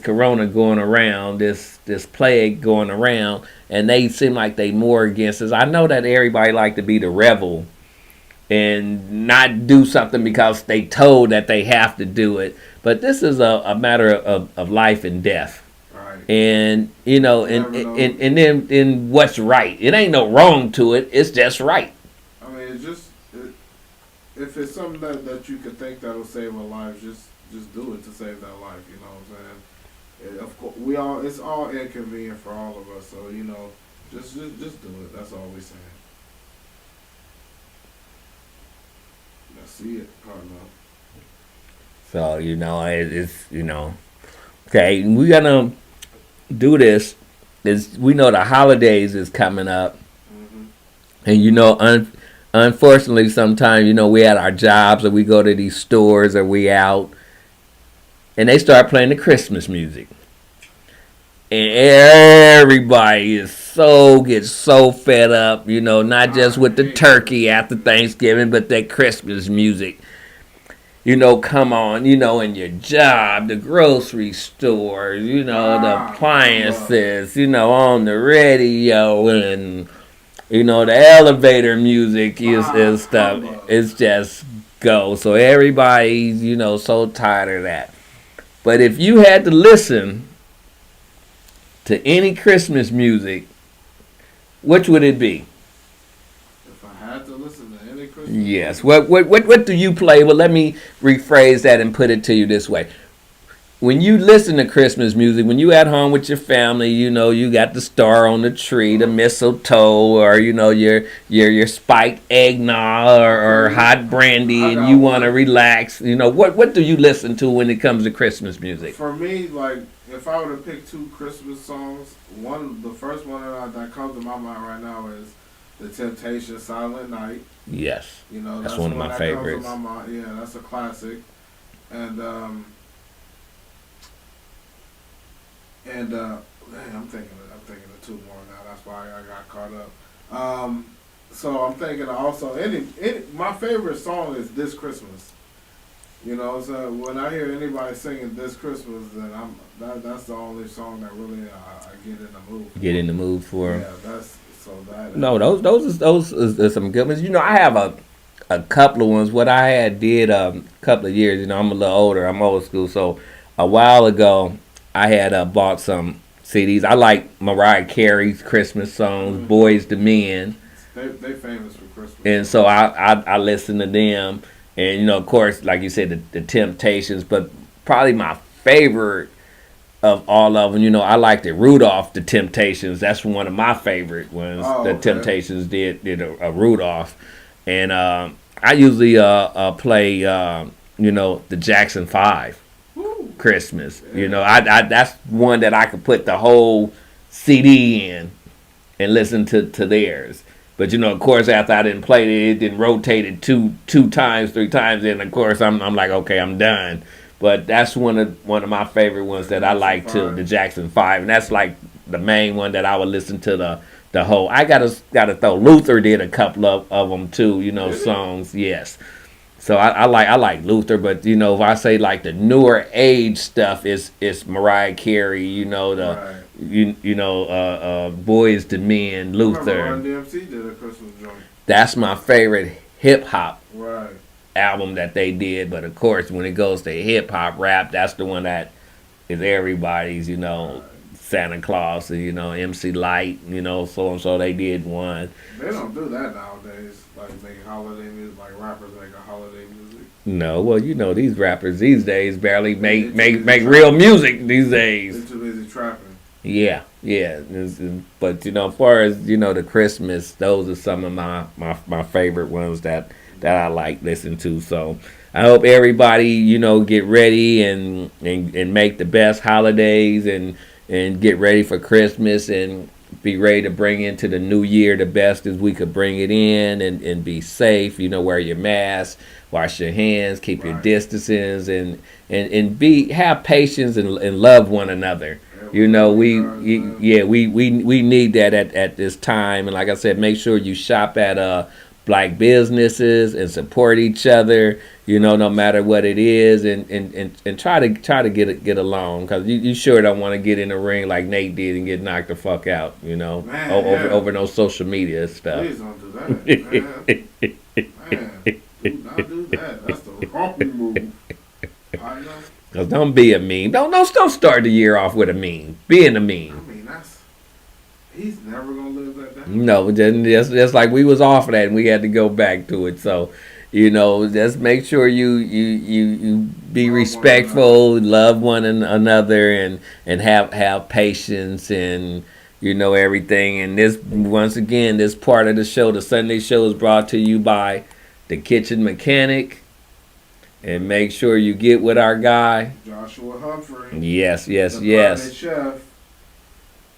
corona going around, this plague going around, and they seem like they more against us. I know that everybody like to be the rebel and not do something because they told that they have to do it, but this is a matter of life and death. Right. And and then what's right? It ain't no wrong to it. It's just right. I mean, if it's something that you could think that'll save a life, just do it to save that life. You know what I'm saying? And of course, it's all inconvenient for all of us. So just do it. That's all we're saying. I see it, partner. So it's okay. We're gonna do this. We know the holidays is coming up, Mm-hmm. And unfortunately, sometimes we at our jobs or we go to these stores or we out, and they start playing the Christmas music, and everybody gets so fed up. Not just with the turkey after Thanksgiving, but that Christmas music. Come on, in your job, the grocery store, the appliances, on the radio, and the elevator music is stuff. It's just go. So everybody's, so tired of that. But if you had to listen to any Christmas music, which would it be? If I had to listen to any Christmas Yes. What do you play? Well, let me rephrase that and put it to you this way. When you listen to Christmas music, when you at home with your family, you got the star on the tree, the mistletoe, or your spiked eggnog or hot brandy, and you want to relax. What do you listen to when it comes to Christmas music? For me, like if I were to pick two Christmas songs, the first one that comes to my mind right now is The Temptations' "Silent Night." Yes, That's one of my that favorites. Comes to my mind. Yeah, that's a classic. And I'm thinking of two more now. That's why I got caught up. So I'm thinking also my favorite song is "This Christmas." So when I hear anybody singing "This Christmas," then that's the only song that really I get in the mood for. Get in the mood for. Yeah, that's so that. No, those is some good ones. I have a couple of ones. What I had did a couple of years. I'm a little older. I'm old school. So a while ago, I had bought some CDs. I like Mariah Carey's Christmas songs, Mm-hmm. Boys to Men. They famous for Christmas. And so I listen to them. And, of course, like you said, the Temptations. But probably my favorite of all of them, I like the Rudolph, the Temptations. That's one of my favorite ones. The Temptations did a Rudolph. And I usually play, the Jackson 5. Christmas, I that's one that I could put the whole CD in and listen to theirs. But of course, after I didn't play it, it didn't rotate it two times, three times, and of course I'm like, okay, I'm done. But that's one of my favorite ones that I like too, the Jackson 5, and that's like the main one that I would listen to the whole. I gotta throw Luther did a couple of them too, songs, yes. So I like Luther, but if I say like the newer age stuff, it's Mariah Carey, Right. Boys to Men, Luther. Run DMC did a Christmas joint. That's my favorite hip hop Right. album that they did. But of course, when it goes to hip hop rap, that's the one that is everybody's. Right. Santa Claus, MC Light, so and so. They did one. They don't do that nowadays. Like make holiday music, like rappers make a holiday music. No, well, these rappers these days barely make real music these days. They're too busy trapping. Yeah. But as far as the Christmas, those are some of my favorite ones that I like listening to. So I hope everybody get ready and make the best holidays and get ready for Christmas and be ready to bring into the new year the best as we could bring it in and be safe. Wear your mask, wash your hands, keep your distances, and have patience and love one another. We need that at this time. And like I said, make sure you shop at black businesses and support each other. No matter what it is, and try to get along, because you sure don't want to get in the ring like Nate did and get knocked the fuck out. Over no social media stuff. Please don't do that, man. Do not do that. That's the wrong move. I know. Cause don't be a meme. Don't start the year off with a meme. Being a meme. I mean, he's never gonna live that down. No, just like we was off of that and we had to go back to it. So, just make sure you be respectful, love one another, and have patience and everything. And this part of the show, the Sunday show, is brought to you by the Kitchen Mechanic. And make sure you get with our guy, Joshua Humphrey. Yes. The Chef.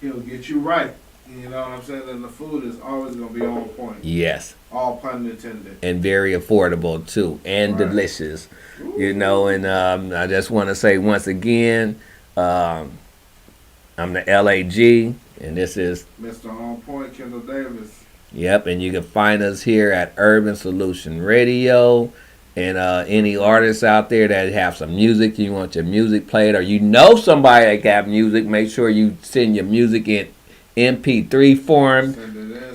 He'll get you right. You know what I'm saying? And the food is always gonna be on point. Yes, All pun intended. and very affordable too, and Right. delicious. You know, and I just want to say once again, I'm the LAG, and this is Mr. On Point, Kendle Davis. yep, and you can find us here at Urban Solution Radio. And any artists out there that have some music, you want your music played, or you know somebody that got music, make sure you send your music in MP3 form.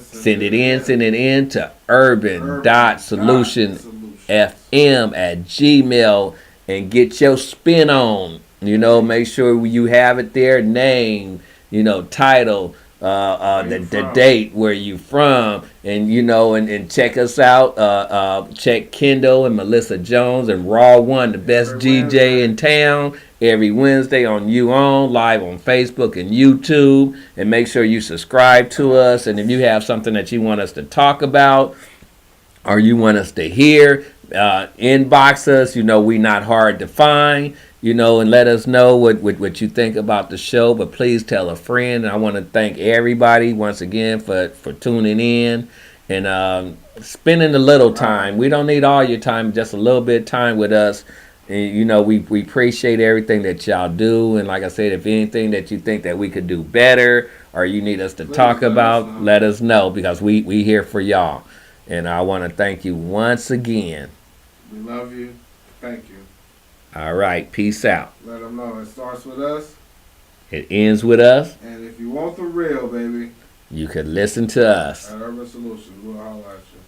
Send it in to urban.solutionfm@gmail and get your spin on. You know, make sure you have it there, name, you know, title, the date, where you from, and you know, and check us out. Check Kendle and Melissa Jones and Raw One, the best Every DJ Wednesday. in town, every Wednesday on live on Facebook and YouTube. And make sure you subscribe to us. And if you have something that you want us to talk about or you want us to hear, inbox us. You know, we not hard to find. You know, and let us know what you think about the show. But please tell a friend. And I want to thank everybody once again for tuning in and spending a little time. We don't need all your time, just a little bit of time with us. And, you know, we appreciate everything that y'all do. And like I said, if anything that you think that we could do better or you need us to talk about, let us know, because we here for y'all. And I want to thank you once again. We love you. Thank you. All right. Peace out. Let them know it starts with us. It ends with us. And if you want the real, baby, You could listen to us. at Urban Solutions, we'll holler at you.